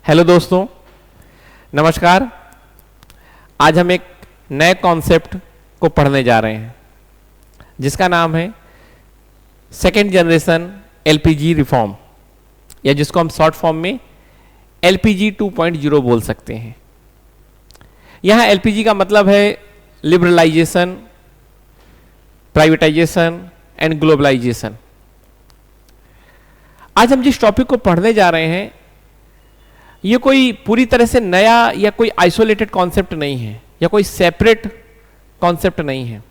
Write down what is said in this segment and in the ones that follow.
Hello दोस्तों, नमस्कार। आज हम एक नए कॉन्सेप्ट को पढ़ने जा रहे हैं जिसका नाम है सेकेंड जनरेशन एलपीजी रिफॉर्म, या जिसको हम शॉर्ट फॉर्म में एलपीजी 2.0 बोल सकते हैं। यहाँ एलपीजी का मतलब है लिबरलाइजेशन, प्राइवेटाइजेशन एंड ग्लोबलाइजेशन। आज हम जिस टॉपिक को पढ़ने जा रहे हैं ये कोई पूरी तरह से नया या कोई आइसोलेटेड कॉन्सेप्ट नहीं है, या कोई सेपरेट कॉन्सेप्ट नहीं है,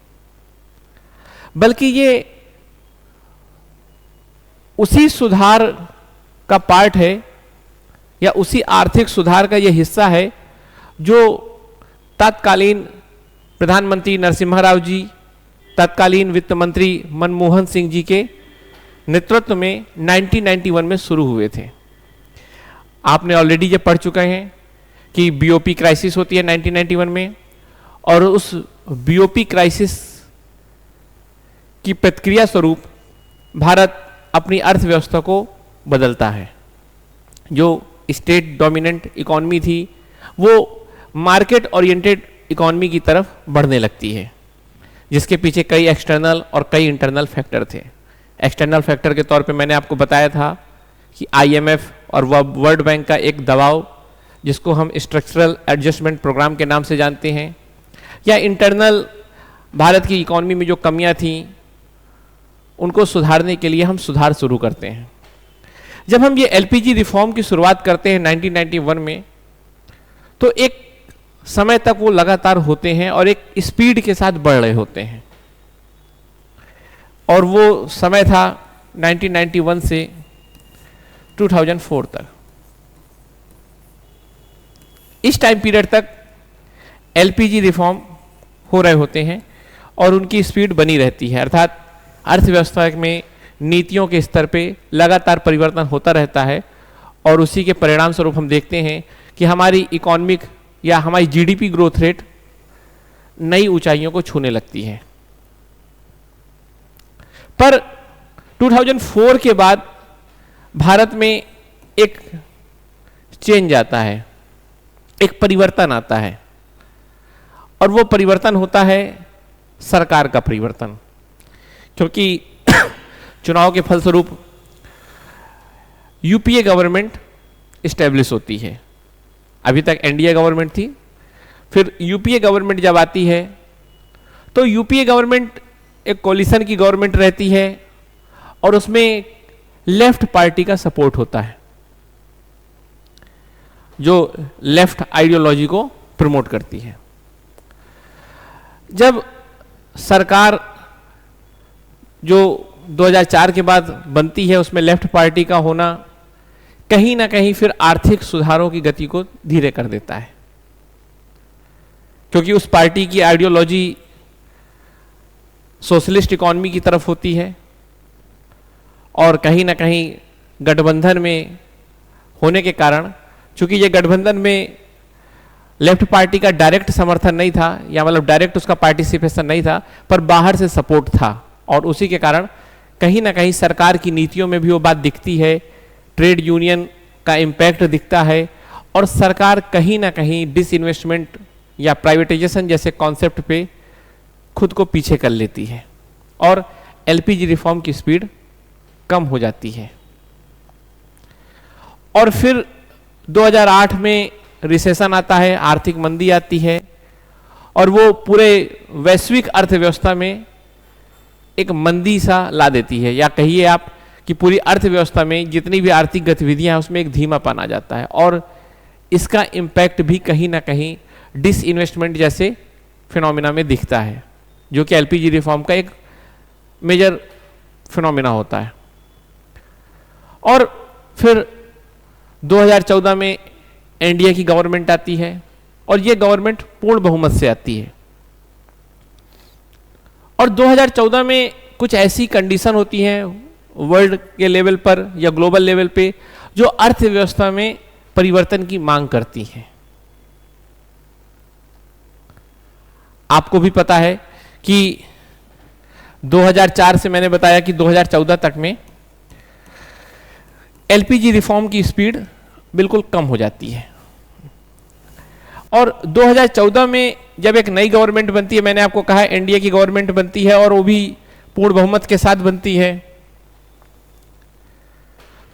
बल्कि ये उसी सुधार का पार्ट है या उसी आर्थिक सुधार का ये हिस्सा है जो तत्कालीन प्रधानमंत्री नरसिम्हा राव जी, तत्कालीन वित्त मंत्री मनमोहन सिंह जी के नेतृत्व में 1991 में शुरू हुए थे। आपने ऑलरेडी ये पढ़ चुके हैं कि बीओपी क्राइसिस होती है 1991 में, और उस बीओपी क्राइसिस की प्रतिक्रिया स्वरूप भारत अपनी अर्थव्यवस्था को बदलता है। जो स्टेट डोमिनेंट इकोनॉमी थी वो मार्केट ओरिएंटेड इकोनॉमी की तरफ बढ़ने लगती है, जिसके पीछे कई एक्सटर्नल और कई इंटरनल फैक्टर थे। एक्सटर्नल फैक्टर के तौर पे मैंने आपको बताया था कि आईएमएफ और वर्ल्ड बैंक का एक दबाव, जिसको हम स्ट्रक्चरल एडजस्टमेंट प्रोग्राम के नाम से जानते हैं, या इंटरनल भारत की इकोनॉमी में जो कमियां थीं उनको सुधारने के लिए हम सुधार शुरू करते हैं। जब हम ये एलपीजी रिफॉर्म की शुरुआत करते हैं 1991 में, तो एक समय तक वो लगातार होते हैं और एक स्पीड के साथ बढ़ रहे होते हैं, और वो समय था 1991 से 2004 तक। इस टाइम पीरियड तक एलपीजी रिफॉर्म हो रहे होते हैं और उनकी स्पीड बनी रहती है, अर्थात अर्थव्यवस्था में नीतियों के स्तर पे लगातार परिवर्तन होता रहता है, और उसी के परिणाम स्वरूप हम देखते हैं कि हमारी इकोनॉमिक या हमारी जीडीपी ग्रोथ रेट नई ऊंचाइयों को छूने लगती है। पर 2004 के बाद भारत में एक चेंज आता है, एक परिवर्तन आता है, और वो परिवर्तन होता है सरकार का परिवर्तन। क्योंकि चुनाव के फलस्वरूप यूपीए गवर्नमेंट इस्टेब्लिश होती है। अभी तक एनडीए गवर्नमेंट थी, फिर यूपीए गवर्नमेंट जब आती है तो यूपीए गवर्नमेंट एक कोलिशन की गवर्नमेंट रहती है, और उसमें लेफ्ट पार्टी का सपोर्ट होता है जो लेफ्ट आइडियोलॉजी को प्रमोट करती है। जब सरकार जो 2004 के बाद बनती है उसमें लेफ्ट पार्टी का होना कहीं ना कहीं फिर आर्थिक सुधारों की गति को धीरे कर देता है, क्योंकि उस पार्टी की आइडियोलॉजी सोशलिस्ट इकोनॉमी की तरफ होती है, और कहीं ना कहीं गठबंधन में होने के कारण, चूंकि ये गठबंधन में लेफ्ट पार्टी का डायरेक्ट समर्थन नहीं था, या मतलब डायरेक्ट उसका पार्टिसिपेशन नहीं था, पर बाहर से सपोर्ट था, और उसी के कारण कहीं ना कहीं सरकार की नीतियों में भी वो बात दिखती है, ट्रेड यूनियन का इम्पैक्ट दिखता है, और सरकार कहीं ना कहीं डिसइन्वेस्टमेंट या प्राइवेटाइजेशन जैसे कॉन्सेप्ट पे खुद को पीछे कर लेती है, और एलपीजी रिफॉर्म की स्पीड कम हो जाती है। और फिर 2008 में रिसेशन आता है, आर्थिक मंदी आती है, और वो पूरे वैश्विक अर्थव्यवस्था में एक मंदी सा ला देती है, या कहिए आप कि पूरी अर्थव्यवस्था में जितनी भी आर्थिक गतिविधियां हैं उसमें एक धीमापन आ जाता है, और इसका इम्पैक्ट भी कहीं ना कहीं डिसइन्वेस्टमेंट जैसे फिनोमिना में दिखता है, जो कि एलपीजी रिफॉर्म का एक मेजर फिनोमिना होता है। और फिर 2014 में एनडीए की गवर्नमेंट आती है, और ये गवर्नमेंट पूर्ण बहुमत से आती है, और 2014 में कुछ ऐसी कंडीशन होती हैं वर्ल्ड के लेवल पर या ग्लोबल लेवल पे जो अर्थव्यवस्था में परिवर्तन की मांग करती हैं। आपको भी पता है कि 2004 से मैंने बताया कि 2014 तक में एलपीजी रिफॉर्म की स्पीड बिल्कुल कम हो जाती है। और 2014 में जब एक नई गवर्नमेंट बनती है, मैंने आपको कहा एनडीए की गवर्नमेंट बनती है और वो भी पूर्ण बहुमत के साथ बनती है,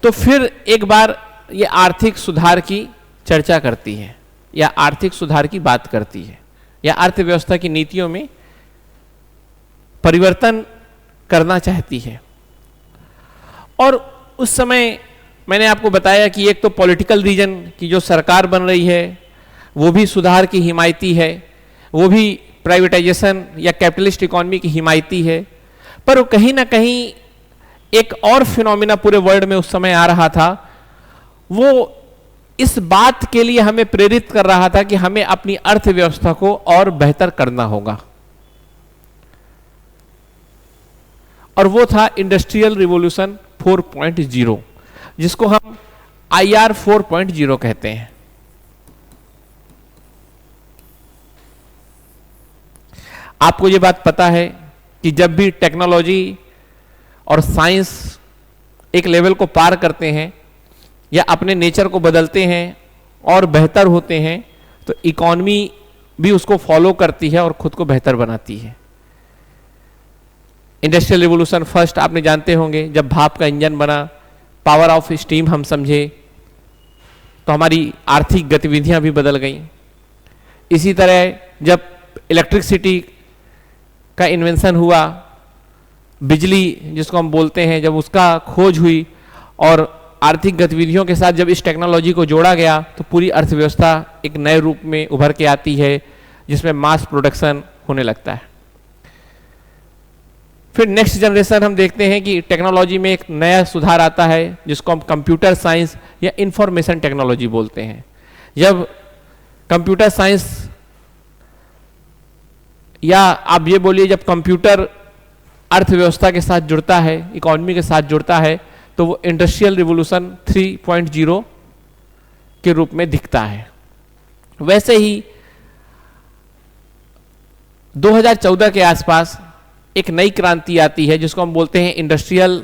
तो फिर एक बार ये आर्थिक सुधार की चर्चा करती है या आर्थिक सुधार की बात करती है या अर्थव्यवस्था की नीतियों में परिवर्तन करना चाहती है। और उस समय मैंने आपको बताया कि एक तो पॉलिटिकल रीजन की जो सरकार बन रही है वो भी सुधार की हिमायती है, वो भी प्राइवेटाइजेशन या कैपिटलिस्ट इकोनॉमी की हिमायती है, पर वो कहीं ना कहीं एक और फिनोमिना पूरे वर्ल्ड में उस समय आ रहा था, वो इस बात के लिए हमें प्रेरित कर रहा था कि हमें अपनी अर्थव्यवस्था को और बेहतर करना होगा, और वो था इंडस्ट्रियल रिवॉल्यूशन 4.0, जिसको हम IR 4.0 कहते हैं। आपको ये बात पता है कि जब भी टेक्नोलॉजी और साइंस एक लेवल को पार करते हैं या अपने नेचर को बदलते हैं और बेहतर होते हैं, तो इकोनॉमी भी उसको फॉलो करती है और खुद को बेहतर बनाती है। इंडस्ट्रियल रिवॉल्यूशन फर्स्ट आपने जानते होंगे, जब भाप का इंजन बना, पावर ऑफ स्टीम हम समझे, तो हमारी आर्थिक गतिविधियां भी बदल गई। इसी तरह जब इलेक्ट्रिसिटी का इन्वेंशन हुआ, बिजली जिसको हम बोलते हैं, जब उसका खोज हुई और आर्थिक गतिविधियों के साथ जब इस टेक्नोलॉजी को जोड़ा गया, तो पूरी अर्थव्यवस्था एक नए रूप में उभर के आती है, जिसमें मास प्रोडक्शन होने लगता है। फिर नेक्स्ट जनरेशन हम देखते हैं कि टेक्नोलॉजी में एक नया सुधार आता है, जिसको हम कंप्यूटर साइंस या इंफॉर्मेशन टेक्नोलॉजी बोलते हैं। जब कंप्यूटर साइंस या आप ये बोलिए जब कंप्यूटर अर्थव्यवस्था के साथ जुड़ता है, इकोनॉमी के साथ जुड़ता है, तो वो इंडस्ट्रियल रिवॉल्यूशन 3.0 के रूप में दिखता है। वैसे ही 2014 के आसपास एक नई क्रांति आती है, जिसको हम बोलते हैं इंडस्ट्रियल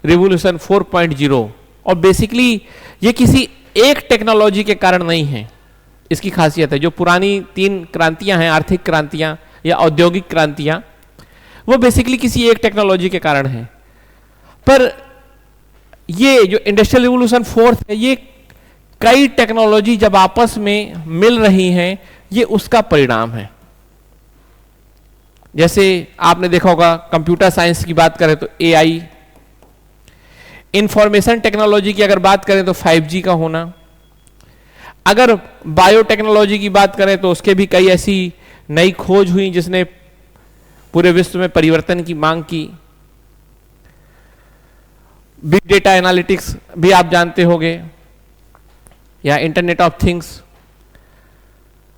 रिवॉल्यूशन 4.0, और बेसिकली ये किसी एक टेक्नोलॉजी के कारण नहीं है। इसकी खासियत है, जो पुरानी 3 क्रांतियां हैं, आर्थिक क्रांतियां या औद्योगिक क्रांतियां, वो बेसिकली किसी एक टेक्नोलॉजी के कारण है। पर ये जो इंडस्ट्रियल रिवॉल्यूशन 4 है, ये कई टेक्नोलॉजी जब आपस में मिल रही हैं, ये उसका परिणाम है। जैसे आपने देखा होगा, कंप्यूटर साइंस की बात करें तो AI, इंफॉर्मेशन टेक्नोलॉजी की अगर बात करें तो 5G का होना, अगर बायोटेक्नोलॉजी की बात करें तो उसके भी कई ऐसी नई खोज हुई जिसने पूरे विश्व में परिवर्तन की मांग की। बिग डेटा एनालिटिक्स भी आप जानते होंगे, या internet of things,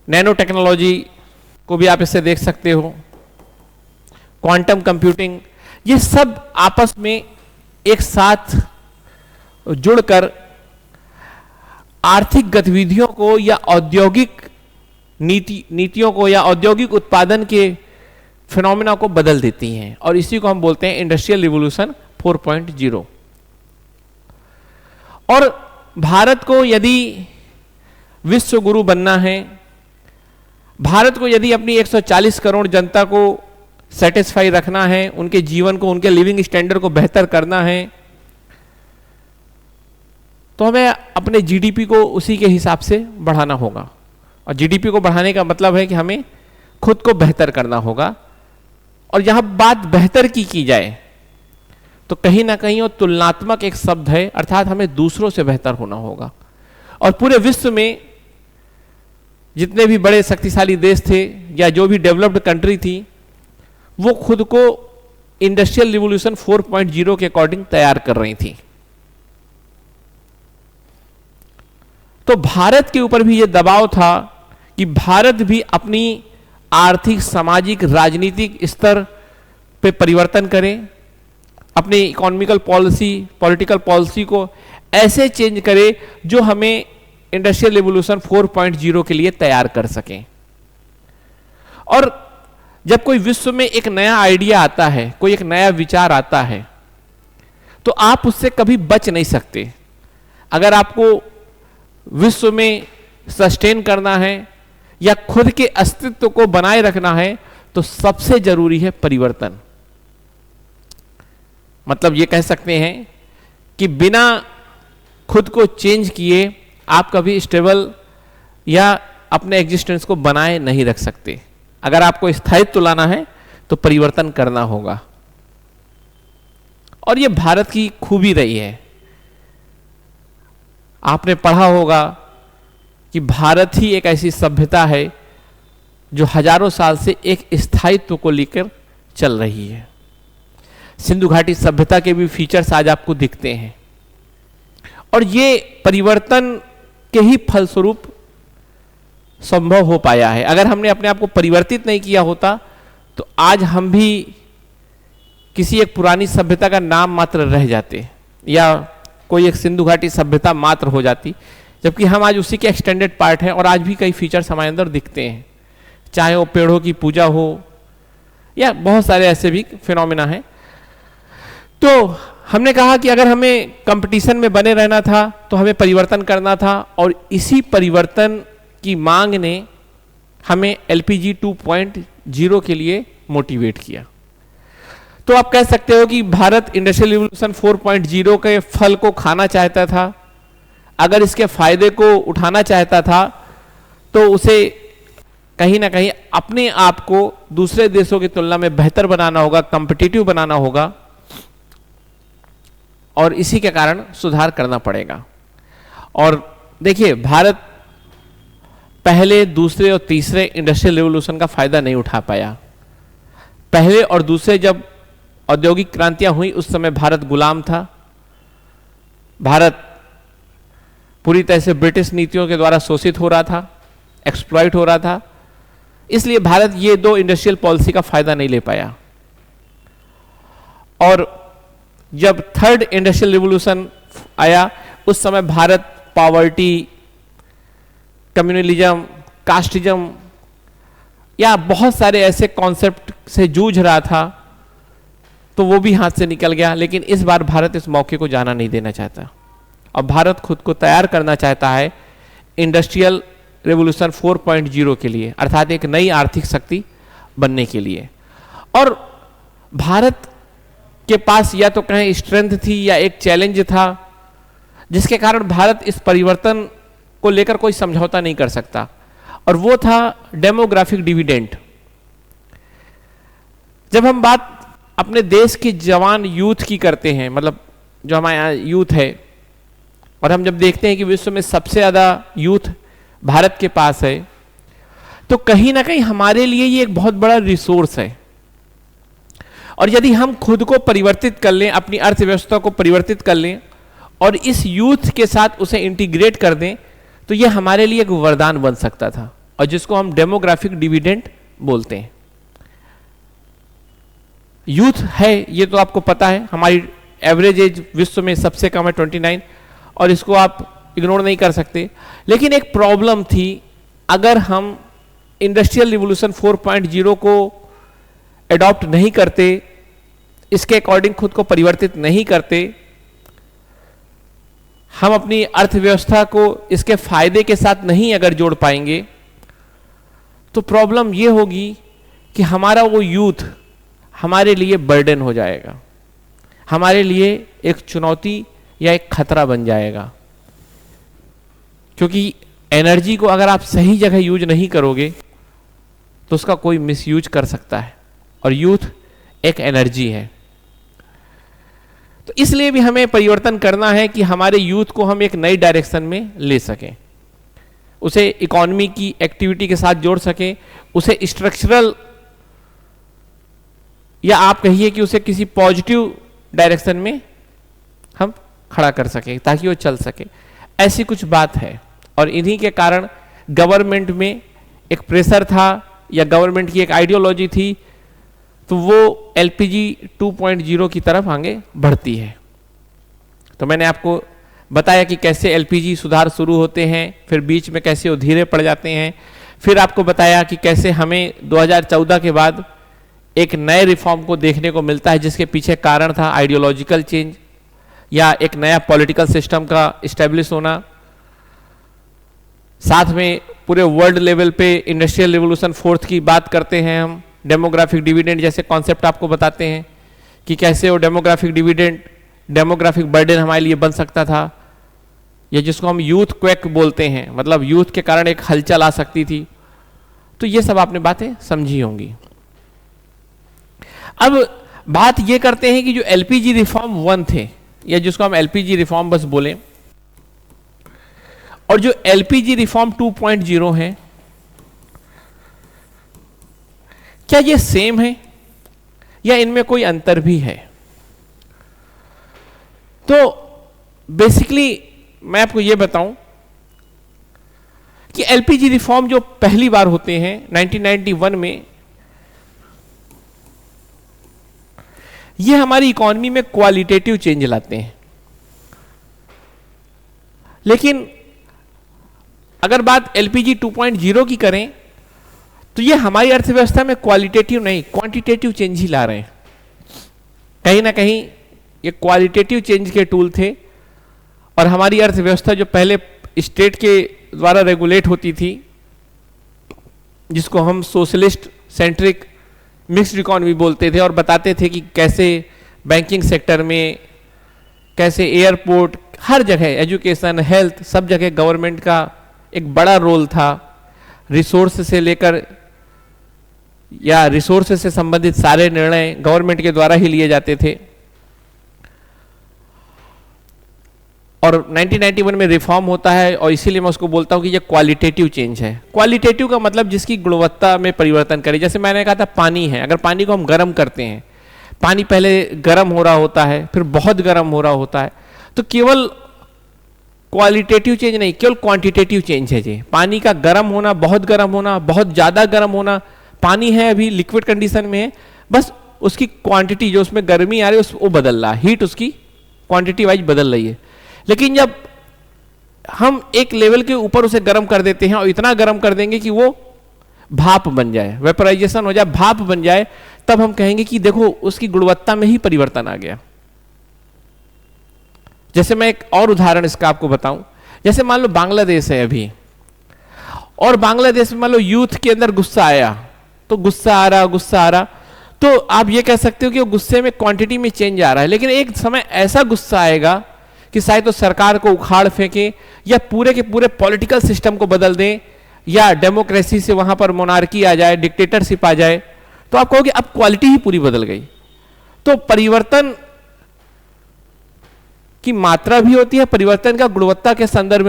nano technology को भी आप इससे देख सकते हो, क्वांटम कंप्यूटिंग, ये सब आपस में एक साथ जुड़कर आर्थिक गतिविधियों को या औद्योगिक नीतियों को या औद्योगिक उत्पादन के फिनोमेना को बदल देती हैं, और इसी को हम बोलते हैं इंडस्ट्रियल रिवॉल्यूशन 4.0। और भारत को यदि विश्व गुरु बनना है, भारत को यदि अपनी 140 करोड़ जनता को सेटिस्फाई रखना है, उनके जीवन को, उनके लिविंग स्टैंडर्ड को बेहतर करना है, तो हमें अपने जीडीपी को उसी के हिसाब से बढ़ाना होगा। और जीडीपी को बढ़ाने का मतलब है कि हमें खुद को बेहतर करना होगा। और यहां बात बेहतर की जाए तो कहीं ना कहीं वो तुलनात्मक एक शब्द है, अर्थात हमें दूसरों से बेहतर होना होगा। और पूरे विश्व में जितने भी बड़े शक्तिशाली देश थे या जो भी डेवलप्ड कंट्री थी, वो खुद को इंडस्ट्रियल रिवॉल्यूशन 4.0 के अकॉर्डिंग तैयार कर रही थी। तो भारत के ऊपर भी यह दबाव था कि भारत भी अपनी आर्थिक, सामाजिक, राजनीतिक स्तर पे परिवर्तन करे, अपनी इकोनॉमिकल पॉलिसी, पॉलिटिकल पॉलिसी को ऐसे चेंज करे जो हमें इंडस्ट्रियल रिवॉल्यूशन 4.0 के लिए तैयार कर सकें। और जब कोई विश्व में एक नया आइडिया आता है, कोई एक नया विचार आता है, तो आप उससे कभी बच नहीं सकते। अगर आपको विश्व में सस्टेन करना है या खुद के अस्तित्व को बनाए रखना है तो सबसे जरूरी है परिवर्तन। मतलब ये कह सकते हैं कि बिना खुद को चेंज किए आप कभी स्टेबल या अपने एग्जिस्टेंस को बनाए नहीं रख सकते। अगर आपको स्थायित्व लाना है तो परिवर्तन करना होगा। और ये भारत की खूबी रही है। आपने पढ़ा होगा कि भारत ही एक ऐसी सभ्यता है जो हजारों साल से एक स्थायित्व को लेकर चल रही है। सिंधु घाटी सभ्यता के भी फीचर्स आज आपको दिखते हैं और ये परिवर्तन के ही फलस्वरूप संभव हो पाया है। अगर हमने अपने आप को परिवर्तित नहीं किया होता तो आज हम भी किसी एक पुरानी सभ्यता का नाम मात्र रह जाते या कोई एक सिंधु घाटी सभ्यता मात्र हो जाती, जबकि हम आज उसी के एक्सटेंडेड पार्ट हैं और आज भी कई फीचर्स हमारे अंदर दिखते हैं, चाहे वो पेड़ों की पूजा हो या बहुत सारे ऐसे भी फिनोमिना हैं। तो हमने कहा कि अगर हमें कंपटीशन में बने रहना था तो हमें परिवर्तन करना था और इसी परिवर्तन की मांग ने हमें एलपीजी 2.0 के लिए मोटिवेट किया। तो आप कह सकते हो कि भारत इंडस्ट्रियल रिवॉल्यूशन 4.0 के फल को खाना चाहता था। अगर इसके फायदे को उठाना चाहता था तो उसे कहीं ना कहीं अपने आप को दूसरे देशों की तुलना में बेहतर बनाना होगा, कॉम्पिटिटिव बनाना होगा और इसी के कारण सुधार करना पड़ेगा। और देखिए, भारत पहले, दूसरे और तीसरे इंडस्ट्रियल रिवॉल्यूशन का फायदा नहीं उठा पाया। पहले और दूसरे जब औद्योगिक क्रांतियां हुई उस समय भारत गुलाम था। भारत पूरी तरह से ब्रिटिश नीतियों के द्वारा शोषित हो रहा था, एक्सप्लॉइट हो रहा था। इसलिए भारत ये दो इंडस्ट्रियल पॉलिसी का फायदा नहीं ले पाया। और जब थर्ड इंडस्ट्रियल रिवॉल्यूशन आया उस समय भारत पॉवर्टी, कम्युनलिज्म, कास्टिज्म या बहुत सारे ऐसे कॉन्सेप्ट से जूझ रहा था, तो वो भी हाथ से निकल गया। लेकिन इस बार भारत इस मौके को जाना नहीं देना चाहता और भारत खुद को तैयार करना चाहता है इंडस्ट्रियल रेवोल्यूशन 4.0 के लिए, अर्थात एक नई आर्थिक शक्ति बनने के लिए। और भारत के पास या तो कहें स्ट्रेंथ थी या एक चैलेंज था जिसके कारण भारत इस परिवर्तन को लेकर कोई समझौता नहीं कर सकता, और वो था डेमोग्राफिक डिविडेंड। जब हम बात अपने देश के जवान यूथ की करते हैं, मतलब जो हमारे यहाँ यूथ है, और हम जब देखते हैं कि विश्व में सबसे ज्यादा यूथ भारत के पास है, तो कहीं ना कहीं हमारे लिए ये एक बहुत बड़ा रिसोर्स है। और यदि हम खुद को परिवर्तित कर लें, अपनी अर्थव्यवस्था को परिवर्तित कर लें और इस यूथ के साथ उसे इंटीग्रेट कर दें, तो ये हमारे लिए एक वरदान बन सकता था, और जिसको हम डेमोग्राफिक डिविडेंड बोलते हैं। यूथ है, ये तो आपको पता है, हमारी एवरेज एज विश्व में सबसे कम है 29, और इसको आप इग्नोर नहीं कर सकते। लेकिन एक प्रॉब्लम थी, अगर हम इंडस्ट्रियल रिवॉल्यूशन 4.0 को एडॉप्ट नहीं करते, इसके अकॉर्डिंग खुद को परिवर्तित नहीं करते, हम अपनी अर्थव्यवस्था को इसके फायदे के साथ नहीं अगर जोड़ पाएंगे, तो प्रॉब्लम ये होगी कि हमारा वो यूथ हमारे लिए बर्डन हो जाएगा, हमारे लिए एक चुनौती या एक खतरा बन जाएगा। क्योंकि एनर्जी को अगर आप सही जगह यूज नहीं करोगे तो उसका कोई मिसयूज कर सकता है, और यूथ एक एनर्जी है। तो इसलिए भी हमें परिवर्तन करना है कि हमारे यूथ को हम एक नई डायरेक्शन में ले सकें, उसे इकोनॉमी की एक्टिविटी के साथ जोड़ सकें, उसे स्ट्रक्चरल या आप कहिए कि उसे किसी पॉजिटिव डायरेक्शन में हम खड़ा कर सकें ताकि वो चल सके। ऐसी कुछ बात है, और इन्हीं के कारण गवर्नमेंट में एक प्रेशर था या गवर्नमेंट की एक आइडियोलॉजी थी, तो वो एलपीजी 2.0 की तरफ आगे बढ़ती है। तो मैंने आपको बताया कि कैसे एलपीजी सुधार शुरू होते हैं, फिर बीच में कैसे वो धीरे पड़ जाते हैं, फिर आपको बताया कि कैसे हमें 2014 के बाद एक नए रिफॉर्म को देखने को मिलता है, जिसके पीछे कारण था आइडियोलॉजिकल चेंज या एक नया पॉलिटिकल सिस्टम का इस्टेब्लिश होना। साथ में पूरे वर्ल्ड लेवल पे इंडस्ट्रियल रिवोल्यूशन फोर्थ की बात करते हैं हम, डेमोग्राफिक डिविडेंड जैसे कॉन्सेप्ट आपको बताते हैं कि कैसे वो डेमोग्राफिक डिविडेंड, डेमोग्राफिक बर्डन हमारे लिए बन सकता था, या जिसको हम यूथ क्वेक बोलते हैं, मतलब यूथ के कारण एक हलचल आ सकती थी। तो ये सब आपने बातें समझी होंगी। अब बात ये करते हैं कि जो एलपीजी रिफॉर्म 1 थे, या जिसको हम एलपीजी रिफॉर्म बस बोलें, और जो एलपीजी रिफॉर्म 2.0 है, क्या ये सेम है या इनमें कोई अंतर भी है? तो बेसिकली मैं आपको ये बताऊं कि एलपीजी रिफॉर्म जो पहली बार होते हैं 1991 में, ये हमारी इकोनॉमी में क्वालिटेटिव चेंज लाते हैं। लेकिन अगर बात एलपीजी 2.0 की करें तो ये हमारी अर्थव्यवस्था में क्वालिटेटिव नहीं, क्वांटिटेटिव चेंज ही ला रहे हैं। कहीं ना कहीं ये क्वालिटेटिव चेंज के टूल थे, और हमारी अर्थव्यवस्था जो पहले स्टेट के द्वारा रेगुलेट होती थी, जिसको हम सोशलिस्ट सेंट्रिक मिक्स्ड इकोनॉमी बोलते थे, और बताते थे कि कैसे बैंकिंग सेक्टर में, कैसे एयरपोर्ट, हर जगह एजुकेशन, हेल्थ, सब जगह गवर्नमेंट का एक बड़ा रोल था। रिसोर्स से लेकर या रिसोर्स से संबंधित सारे निर्णय गवर्नमेंट के द्वारा ही लिए जाते थे। और 1991 में रिफॉर्म होता है, और इसीलिए मैं उसको बोलता हूं कि ये क्वालिटेटिव चेंज है। क्वालिटेटिव का मतलब जिसकी गुणवत्ता में परिवर्तन करे। जैसे मैंने कहा था पानी है, अगर पानी को हम गर्म करते हैं, पानी पहले गर्म हो रहा होता है, फिर बहुत गर्म हो रहा होता है, तो केवल क्वालिटेटिव चेंज नहीं, केवल क्वांटिटेटिव चेंज है जी। पानी का गर्म होना, बहुत गर्म होना, बहुत ज्यादा गर्म होना, पानी है अभी लिक्विड कंडीशन में है, बस उसकी क्वांटिटी जो उसमें गर्मी आ रही है वो बदल रहा है, हीट उसकी क्वांटिटी वाइज बदल रही है। लेकिन जब हम एक लेवल के ऊपर उसे गर्म कर देते हैं, और इतना गर्म कर देंगे कि वो भाप बन जाए, वेपराइजेशन हो जाए, भाप बन जाए, तब हम कहेंगे कि देखो उसकी गुणवत्ता में ही परिवर्तन आ गया। जैसे मैं एक और उदाहरण इसका आपको बताऊं, जैसे मान लो बांग्लादेश है अभी, और बांग्लादेश में मान लो यूथ के अंदर गुस्सा आया, तो गुस्सा आ रहा, तो आप ये कह सकते हो कि वो गुस्से में क्वांटिटी में चेंज आ रहा है। लेकिन एक समय ऐसा गुस्सा आएगा कि शायद तो सरकार को उखाड़ फेंके, या पूरे के पूरे पॉलिटिकल सिस्टम को बदल दें, या डेमोक्रेसी से वहां पर मोनार्की आ जाए, डिक्टेटरशिप आ जाए, तो आप कहोगे अब क्वालिटी ही पूरी बदल गई। तो परिवर्तन की मात्रा भी होती है, परिवर्तन का गुणवत्ता के संदर्भ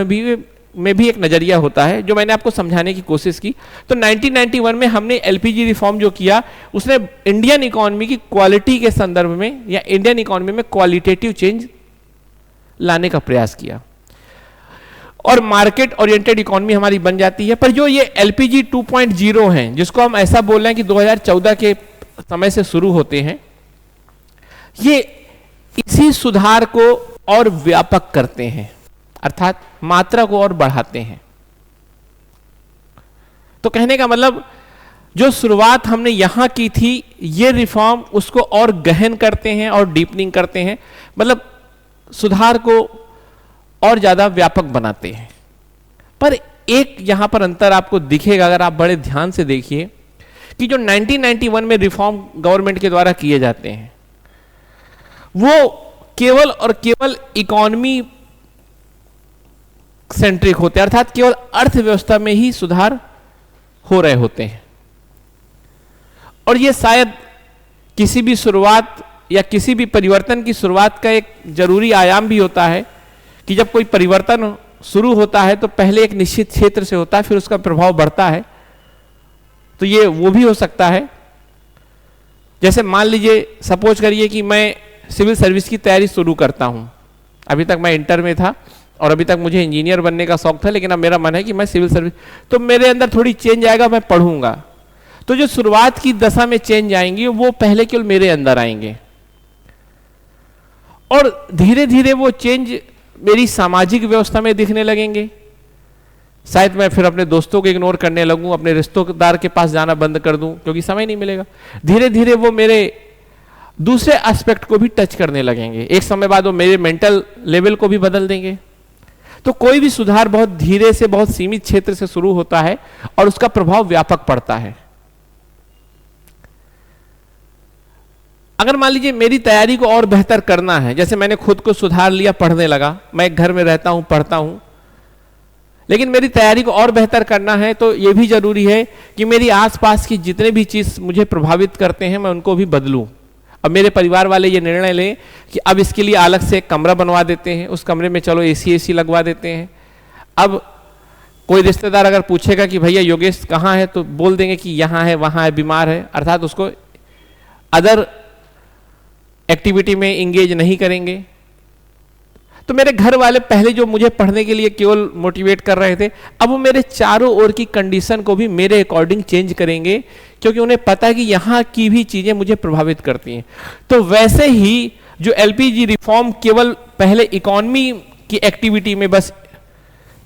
में भी एक नजरिया होता है, जो मैंने आपको समझाने की कोशिश की। तो 1991 में हमने एलपीजी रिफॉर्म जो किया, उसने इंडियन इकोनॉमी की क्वालिटी के संदर्भ में, या इंडियन इकोनॉमी में क्वालिटेटिव चेंज लाने का प्रयास किया, और मार्केट ओरिएंटेड इकोनॉमी हमारी बन जाती है। पर जो ये एलपीजी 2.0 है, जिसको हम ऐसा बोल रहे हैं कि 2014 के समय से शुरू होते हैं, ये इसी सुधार को और व्यापक करते हैं, अर्थात मात्रा को और बढ़ाते हैं। तो कहने का मतलब जो शुरुआत हमने यहां की थी, ये रिफॉर्म उसको और गहन करते हैं और डीपनिंग करते हैं, मतलब सुधार को और ज्यादा व्यापक बनाते हैं। पर एक यहां पर अंतर आपको दिखेगा अगर आप बड़े ध्यान से देखिए, कि जो 1991 में रिफॉर्म गवर्नमेंट के द्वारा किए जाते हैं, वो केवल और केवल इकोनॉमी सेंट्रिक होते हैं, अर्थात केवल अर्थव्यवस्था में ही सुधार हो रहे होते हैं। और ये शायद किसी भी शुरुआत या किसी भी परिवर्तन की शुरुआत का एक जरूरी आयाम भी होता है, कि जब कोई परिवर्तन शुरू होता है तो पहले एक निश्चित क्षेत्र से होता है, फिर उसका प्रभाव बढ़ता है। तो ये वो भी हो सकता है, जैसे मान लीजिए सपोज करिए कि मैं सिविल सर्विस की तैयारी शुरू करता हूं। अभी तक मैं इंटर में था और अभी तक मुझे इंजीनियर बनने का शौक था, लेकिन अब मेरा मन है कि मैं सिविल सर्विस, तो मेरे अंदर थोड़ी चेंज आएगा, मैं पढ़ूंगा। तो जो शुरुआत की दशा में चेंज आएंगी वो पहले केवल मेरे अंदर आएंगे, और धीरे धीरे वो चेंज मेरी सामाजिक व्यवस्था में दिखने लगेंगे। शायद मैं फिर अपने दोस्तों को इग्नोर करने लगूं, अपने रिश्तेदार के पास जाना बंद कर दूं क्योंकि समय नहीं मिलेगा। धीरे धीरे वो मेरे दूसरे एस्पेक्ट को भी टच करने लगेंगे। एक समय बाद वो मेरे मेंटल लेवल को भी बदल देंगे। तो कोई भी सुधार बहुत धीरे से, बहुत सीमित क्षेत्र से शुरू होता है और उसका प्रभाव व्यापक पड़ता है। अगर मान लीजिए मेरी तैयारी को और बेहतर करना है, जैसे मैंने खुद को सुधार लिया, पढ़ने लगा, मैं एक घर में रहता हूं, पढ़ता हूं, लेकिन मेरी तैयारी को और बेहतर करना है, तो यह भी जरूरी है कि मेरी आसपास की जितने भी चीज मुझे प्रभावित करते हैं मैं उनको भी बदलूं। अब मेरे परिवार वाले ये निर्णय लें कि अब इसके लिए अलग से एक कमरा बनवा देते हैं, उस कमरे में चलो एसी लगवा देते हैं। अब कोई रिश्तेदार अगर पूछेगा कि भैया योगेश कहाँ है, तो बोल देंगे कि यहाँ है, वहाँ है, बीमार है, अर्थात उसको अदर एक्टिविटी में इंगेज नहीं करेंगे। तो मेरे घर वाले पहले जो मुझे पढ़ने के लिए केवल मोटिवेट कर रहे थे, अब वो मेरे चारों ओर की कंडीशन को भी मेरे अकॉर्डिंग चेंज करेंगे, क्योंकि उन्हें पता है कि यहाँ की भी चीजें मुझे प्रभावित करती हैं। तो वैसे ही जो एलपीजी रिफॉर्म केवल पहले इकोनॉमी की एक्टिविटी में बस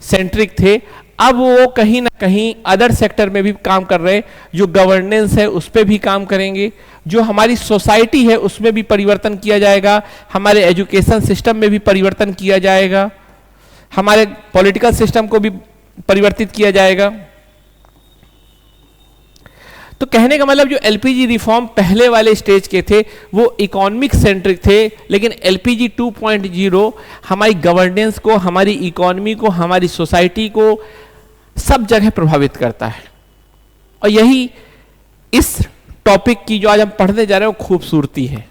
सेंट्रिक थे, अब वो कहीं ना कहीं अदर सेक्टर में भी काम कर रहे हैं। जो गवर्नेंस है उस पर भी काम करेंगे, जो हमारी सोसाइटी है उसमें भी परिवर्तन किया जाएगा, हमारे एजुकेशन सिस्टम में भी परिवर्तन किया जाएगा, हमारे पॉलिटिकल सिस्टम को भी परिवर्तित किया जाएगा। तो कहने का मतलब जो एलपीजी रिफॉर्म पहले वाले स्टेज के थे वो इकोनॉमिक सेंट्रिक थे, लेकिन एलपीजी 2.0 हमारी गवर्नेंस को, हमारी इकोनॉमी को, हमारी सोसाइटी को सब जगह प्रभावित करता है। और यही इस टॉपिक की जो आज हम पढ़ने जा रहे हैं वो खूबसूरती है।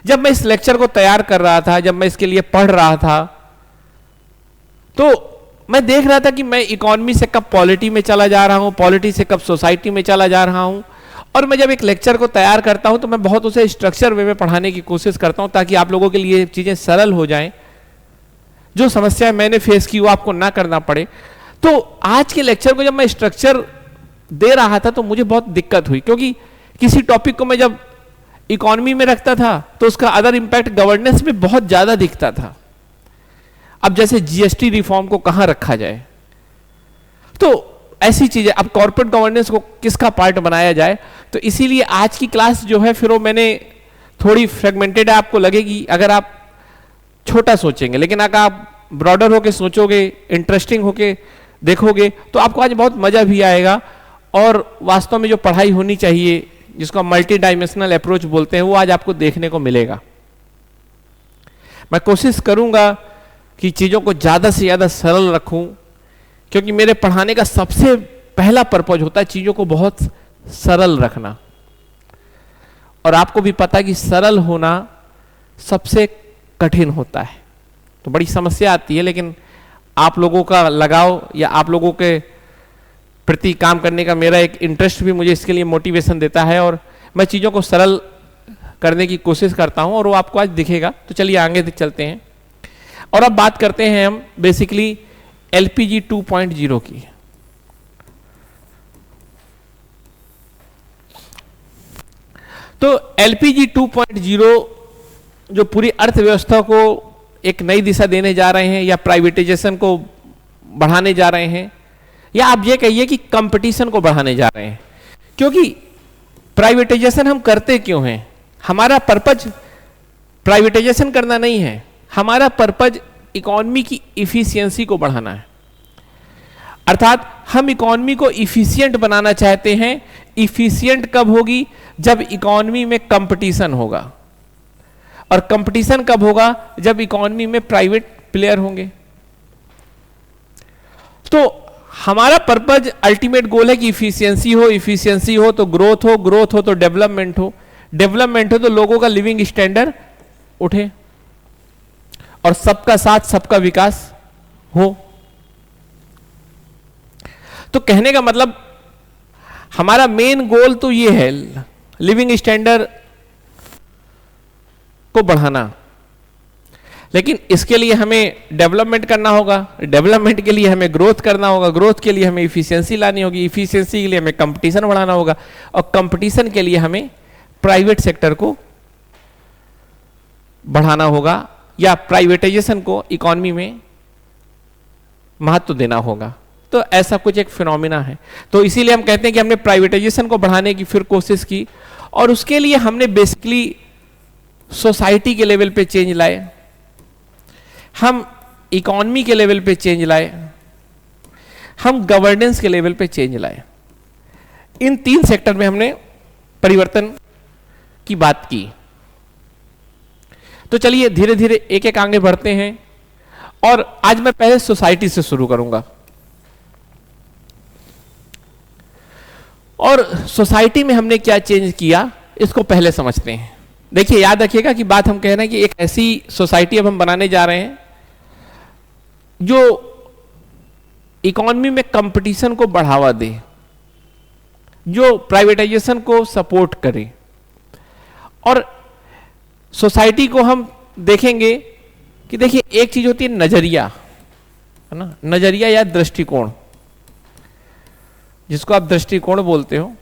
जब मैं इस लेक्चर को तैयार कर रहा था, जब मैं इसके लिए पढ़ रहा था, तो मैं देख रहा था कि मैं इकोनॉमी से कब पॉलिटी में चला जा रहा हूं, पॉलिटी से कब सोसाइटी में चला जा रहा हूं। और मैं जब एक लेक्चर को तैयार करता हूं तो मैं बहुत उसे स्ट्रक्चर वे में पढ़ाने की कोशिश करता हूं, ताकि आप लोगों के लिए चीजें सरल हो जाएं, जो समस्या मैंने फेस की वो आपको ना करना पड़े। तो आज के लेक्चर को जब मैं स्ट्रक्चर दे रहा था तो मुझे बहुत दिक्कत हुई, क्योंकि किसी टॉपिक को मैं जब इकोनॉमी में रखता था तो उसका अदर इंपैक्ट गवर्नेंस में बहुत ज्यादा दिखता था। अब जैसे जीएसटी रिफॉर्म को कहां रखा जाए, तो ऐसी चीजें, अब कॉर्पोरेट गवर्नेंस को किसका पार्ट बनाया जाए। तो इसीलिए आज की क्लास जो है फिर वो मैंने थोड़ी फ्रेगमेंटेड आपको लगेगी अगर आप छोटा सोचेंगे, लेकिन अगर आप ब्रॉडर होके सोचोगे, इंटरेस्टिंग होके देखोगे, तो आपको आज बहुत मजा भी आएगा। और वास्तव में जो पढ़ाई होनी चाहिए, जिसको मल्टी डायमेंशनल अप्रोच बोलते हैं, वो आज आपको देखने को मिलेगा। मैं कोशिश करूंगा कि चीजों को ज्यादा से ज्यादा सरल रखूं, क्योंकि मेरे पढ़ाने का सबसे पहला पर्पज होता है चीजों को बहुत सरल रखना। और आपको भी पता है कि सरल होना सबसे कठिन होता है, तो बड़ी समस्या आती है। लेकिन आप लोगों का लगाव या आप लोगों के प्रति काम करने का मेरा एक इंटरेस्ट भी मुझे इसके लिए मोटिवेशन देता है, और मैं चीजों को सरल करने की कोशिश करता हूं, और वो आपको आज दिखेगा। तो चलिए आगे चलते हैं और अब बात करते हैं हम बेसिकली एलपीजी 2.0 की। तो एलपीजी 2.0 जो पूरी अर्थव्यवस्था को एक नई दिशा देने जा रहे हैं, या प्राइवेटाइजेशन को बढ़ाने जा रहे हैं, या आप ये कहिए कि कंपटीशन को बढ़ाने जा रहे हैं। क्योंकि प्राइवेटाइजेशन हम करते क्यों हैं? हमारा पर्पज प्राइवेटाइजेशन करना नहीं है, हमारा पर्पज इकोनॉमी की इफिशियंसी को बढ़ाना है। अर्थात हम इकोनॉमी को इफिशिएंट बनाना चाहते हैं। इफिशिएंट कब होगी? जब इकोनॉमी में कंपटीशन होगा। और कंपटीशन कब होगा? जब इकोनॉमी में प्राइवेट प्लेयर होंगे। तो हमारा पर्पज, अल्टीमेट गोल है कि इफिशियंसी हो, इफिशियंसी हो तो ग्रोथ हो, ग्रोथ हो तो डेवलपमेंट हो, डेवलपमेंट हो तो लोगों का लिविंग स्टैंडर्ड उठे, और सबका साथ सबका विकास हो। तो कहने का मतलब हमारा मेन गोल तो ये है लिविंग स्टैंडर्ड को बढ़ाना। लेकिन इसके लिए हमें डेवलपमेंट करना होगा, डेवलपमेंट के लिए हमें ग्रोथ करना होगा, ग्रोथ के लिए हमें इफिशियंसी लानी होगी, इफिशियंसी के लिए हमें कंपटीशन बढ़ाना होगा, और कंपटीशन के लिए हमें प्राइवेट सेक्टर को बढ़ाना होगा, या प्राइवेटाइजेशन को इकोनॉमी में महत्व देना होगा। तो ऐसा कुछ एक फिनोमिना है। तो इसीलिए हम कहते हैं कि हमने प्राइवेटाइजेशन को बढ़ाने की फिर कोशिश की, और उसके लिए हमने बेसिकली सोसाइटी के लेवल पे चेंज लाए। हम इकोनॉमी के लेवल पे चेंज लाए, हम गवर्नेंस के लेवल पे चेंज लाए। इन 3 सेक्टर में हमने परिवर्तन की बात की। तो चलिए धीरे धीरे एक एक आगे बढ़ते हैं, और आज मैं पहले सोसाइटी से शुरू करूंगा। और सोसाइटी में हमने क्या चेंज किया इसको पहले समझते हैं। देखिए याद रखिएगा कि बात हम कह रहे हैं कि एक ऐसी सोसाइटी अब हम बनाने जा रहे हैं जो इकोनॉमी में कंपटीशन को बढ़ावा दे, जो प्राइवेटाइजेशन को सपोर्ट करे। और सोसाइटी को हम देखेंगे कि देखिए एक चीज होती है नजरिया, है ना, नजरिया या दृष्टिकोण, जिसको आप दृष्टिकोण बोलते हो,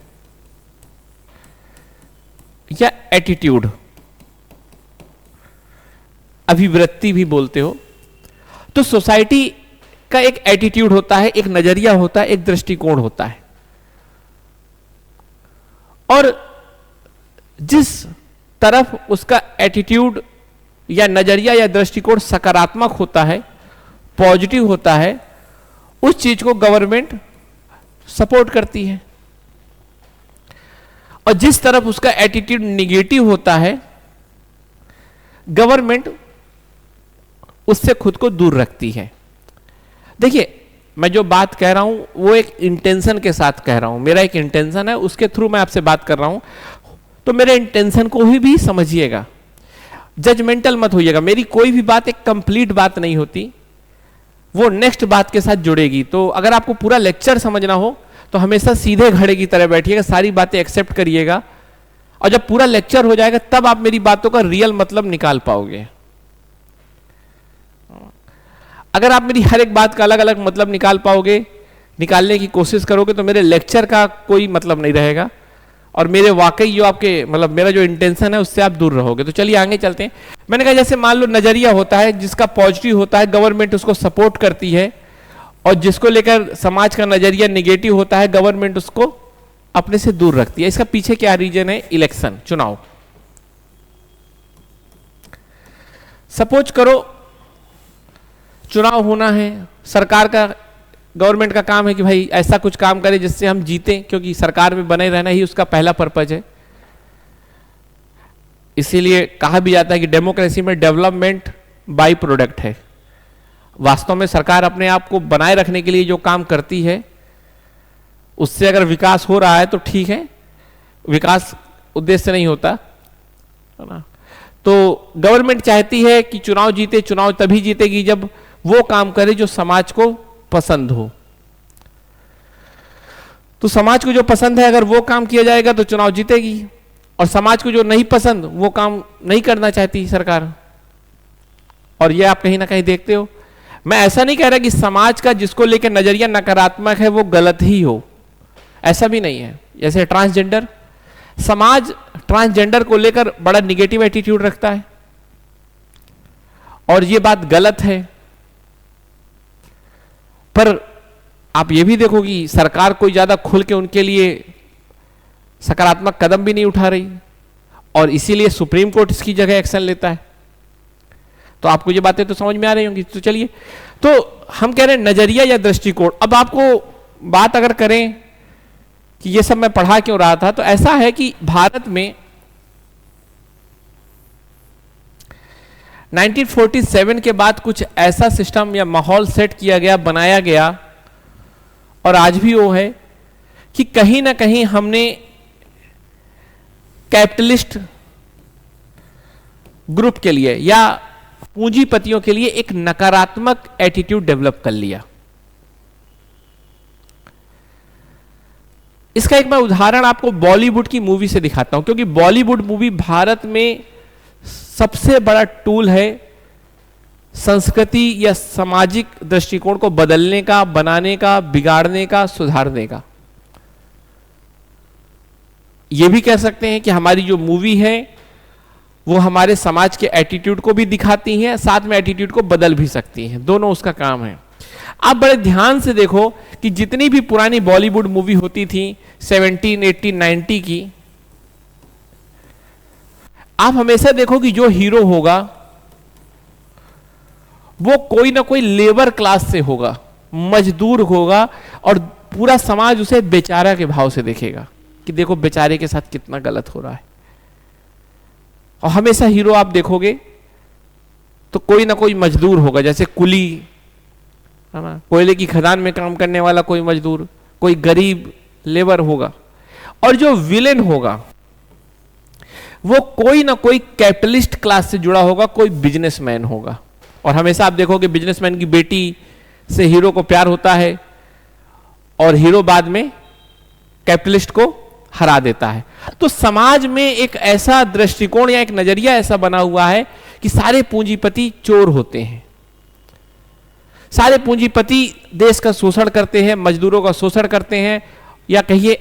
या एटीट्यूड, अभिवृत्ति भी बोलते हो। तो सोसाइटी का एक एटीट्यूड होता है, एक नजरिया होता है, एक दृष्टिकोण होता है। और जिस तरफ उसका एटीट्यूड या नजरिया या दृष्टिकोण सकारात्मक होता है, पॉजिटिव होता है, उस चीज को गवर्नमेंट सपोर्ट करती है। और जिस तरफ उसका एटीट्यूड निगेटिव होता है, गवर्नमेंट उससे खुद को दूर रखती है। देखिए मैं जो बात कह रहा हूं वो एक इंटेंशन के साथ कह रहा हूं, मेरा एक इंटेंशन है, उसके थ्रू मैं आपसे बात कर रहा हूं। तो मेरे इंटेंशन को भी समझिएगा, जजमेंटल मत होइएगा। मेरी कोई भी बात एक कंप्लीट बात नहीं होती, वो नेक्स्ट बात के साथ जुड़ेगी। तो अगर आपको पूरा लेक्चर समझना हो तो हमेशा सीधे घड़े की तरह बैठिएगा, सारी बातें एक्सेप्ट करिएगा, और जब पूरा लेक्चर हो जाएगा तब आप मेरी बातों का रियल मतलब निकाल पाओगे। अगर आप मेरी हर एक बात का अलग अलग मतलब निकाल पाओगे, निकालने की कोशिश करोगे, तो मेरे लेक्चर का कोई मतलब नहीं रहेगा, और मेरे वाकई जो आपके मतलब मेरा जो इंटेंशन है उससे आप दूर रहोगे। तो चलिए आगे चलते हैं। मैंने कहा जैसे मान लो नजरिया होता है जिसका पॉजिटिव होता है, गवर्नमेंट उसको सपोर्ट करती है, और जिसको लेकर समाज का नजरिया निगेटिव होता है, गवर्नमेंट उसको अपने से दूर रखती है। इसका पीछे क्या रीजन है? इलेक्शन, चुनाव। सपोज करो चुनाव होना है, सरकार का, गवर्नमेंट का काम है कि भाई ऐसा कुछ काम करे जिससे हम जीतें, क्योंकि सरकार में बने रहना ही उसका पहला पर्पज है। इसीलिए कहा भी जाता है कि डेमोक्रेसी में डेवलपमेंट बाई प्रोडक्ट है। वास्तव में सरकार अपने आप को बनाए रखने के लिए जो काम करती है, उससे अगर विकास हो रहा है तो ठीक है, विकास उद्देश्य से नहीं होता, है ना। तो गवर्नमेंट चाहती है कि चुनाव जीते। चुनाव तभी जीतेगी जब वो काम करे जो समाज को पसंद हो। तो समाज को जो पसंद है अगर वो काम किया जाएगा तो चुनाव जीतेगी, और समाज को जो नहीं पसंद वो काम नहीं करना चाहती सरकार। और ये आप कहीं ना कहीं देखते हो। मैं ऐसा नहीं कह रहा कि समाज का जिसको लेकर नजरिया नकारात्मक है वो गलत ही हो, ऐसा भी नहीं है। जैसे ट्रांसजेंडर, समाज ट्रांसजेंडर को लेकर बड़ा निगेटिव एटीट्यूड रखता है, और ये बात गलत है। पर आप ये भी देखो कि सरकार कोई ज्यादा खुल के उनके लिए सकारात्मक कदम भी नहीं उठा रही, और इसीलिए सुप्रीम कोर्ट इसकी जगह एक्शन लेता है। तो आपको ये बातें तो समझ में आ रही होंगी। तो चलिए, तो हम कह रहे हैं नजरिया या दृष्टिकोण। अब आपको बात अगर करें कि ये सब मैं पढ़ा क्यों रहा था, तो ऐसा है कि भारत में 1947 के बाद कुछ ऐसा सिस्टम या माहौल सेट किया गया, बनाया गया, और आज भी वो है कि कहीं ना कहीं हमने कैपिटलिस्ट ग्रुप के लिए या पूंजीपतियों के लिए एक नकारात्मक एटीट्यूड डेवलप कर लिया। इसका एक मैं उदाहरण आपको बॉलीवुड की मूवी से दिखाता हूं, क्योंकि बॉलीवुड मूवी भारत में सबसे बड़ा टूल है संस्कृति या सामाजिक दृष्टिकोण को बदलने का, बनाने का, बिगाड़ने का, सुधारने का। यह भी कह सकते हैं कि हमारी जो मूवी है वो हमारे समाज के एटीट्यूड को भी दिखाती हैं, साथ में एटीट्यूड को बदल भी सकती हैं, दोनों उसका काम है। आप बड़े ध्यान से देखो कि जितनी भी पुरानी बॉलीवुड मूवी होती थी 17, 18, 90 की, आप हमेशा देखो कि जो हीरो होगा वो कोई ना कोई लेबर क्लास से होगा, मजदूर होगा, और पूरा समाज उसे बेचारा के भाव से देखेगा कि देखो बेचारे के साथ कितना गलत हो रहा है। और हमेशा हीरो आप देखोगे तो कोई ना कोई मजदूर होगा, जैसे कुली है ना, कोयले की खदान में काम करने वाला कोई मजदूर, कोई गरीब लेबर होगा। और जो विलेन होगा वो कोई ना कोई कैपिटलिस्ट क्लास से जुड़ा होगा, कोई बिजनेसमैन होगा। और हमेशा आप देखोगे बिजनेसमैन की बेटी से हीरो को प्यार होता है और हीरो बाद में कैपिटलिस्ट को हरा देता है। तो समाज में एक ऐसा दृष्टिकोण या एक नजरिया ऐसा बना हुआ है कि सारे पूंजीपति चोर होते हैं, सारे पूंजीपति देश का शोषण करते हैं, मजदूरों का शोषण करते हैं, या कहिए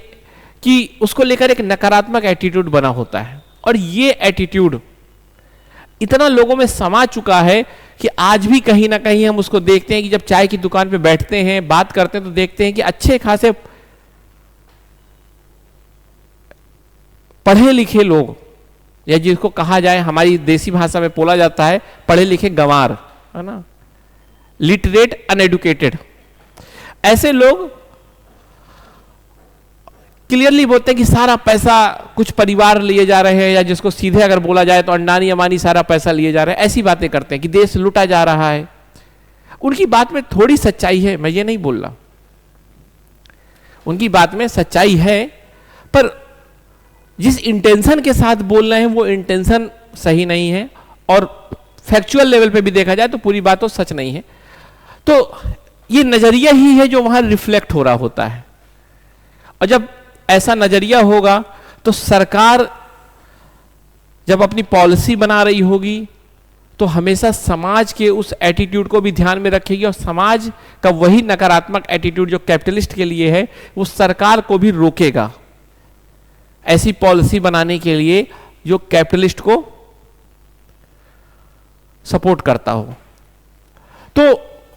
कि उसको लेकर एक नकारात्मक एटीट्यूड बना होता है। और ये एटीट्यूड इतना लोगों में समा चुका है कि आज भी कहीं ना कहीं हम उसको देखते हैं कि जब चाय की दुकान पे बैठते हैं, बात करते हैं, तो देखते हैं कि अच्छे खासे पढ़े लिखे लोग, या जिसको कहा जाए हमारी देसी भाषा में बोला जाता है पढ़े लिखे गंवार, है ना, लिटरेट अनएडुकेटेड, ऐसे लोग क्लियरली बोलते हैं कि सारा पैसा कुछ परिवार लिए जा रहे हैं, या जिसको सीधे अगर बोला जाए तो अंडानी अमानी सारा पैसा लिए जा रहे हैं, ऐसी बातें करते हैं कि देश लूटा जा रहा है। उनकी बात में थोड़ी सच्चाई है, मैं ये नहीं बोल रहा, उनकी बात में सच्चाई है, पर जिस इंटेंशन के साथ बोल रहे हैं वो इंटेंशन सही नहीं है, और फैक्चुअल लेवल पे भी देखा जाए तो पूरी बात तो सच नहीं है। तो ये नजरिया ही है जो वहां रिफ्लेक्ट हो रहा होता है। और जब ऐसा नजरिया होगा तो सरकार जब अपनी पॉलिसी बना रही होगी तो हमेशा समाज के उस एटीट्यूड को भी ध्यान में रखेगी, और समाज का वही नकारात्मक एटीट्यूड जो कैपिटलिस्ट के लिए है वो सरकार को भी रोकेगा ऐसी पॉलिसी बनाने के लिए जो कैपिटलिस्ट को सपोर्ट करता हो। तो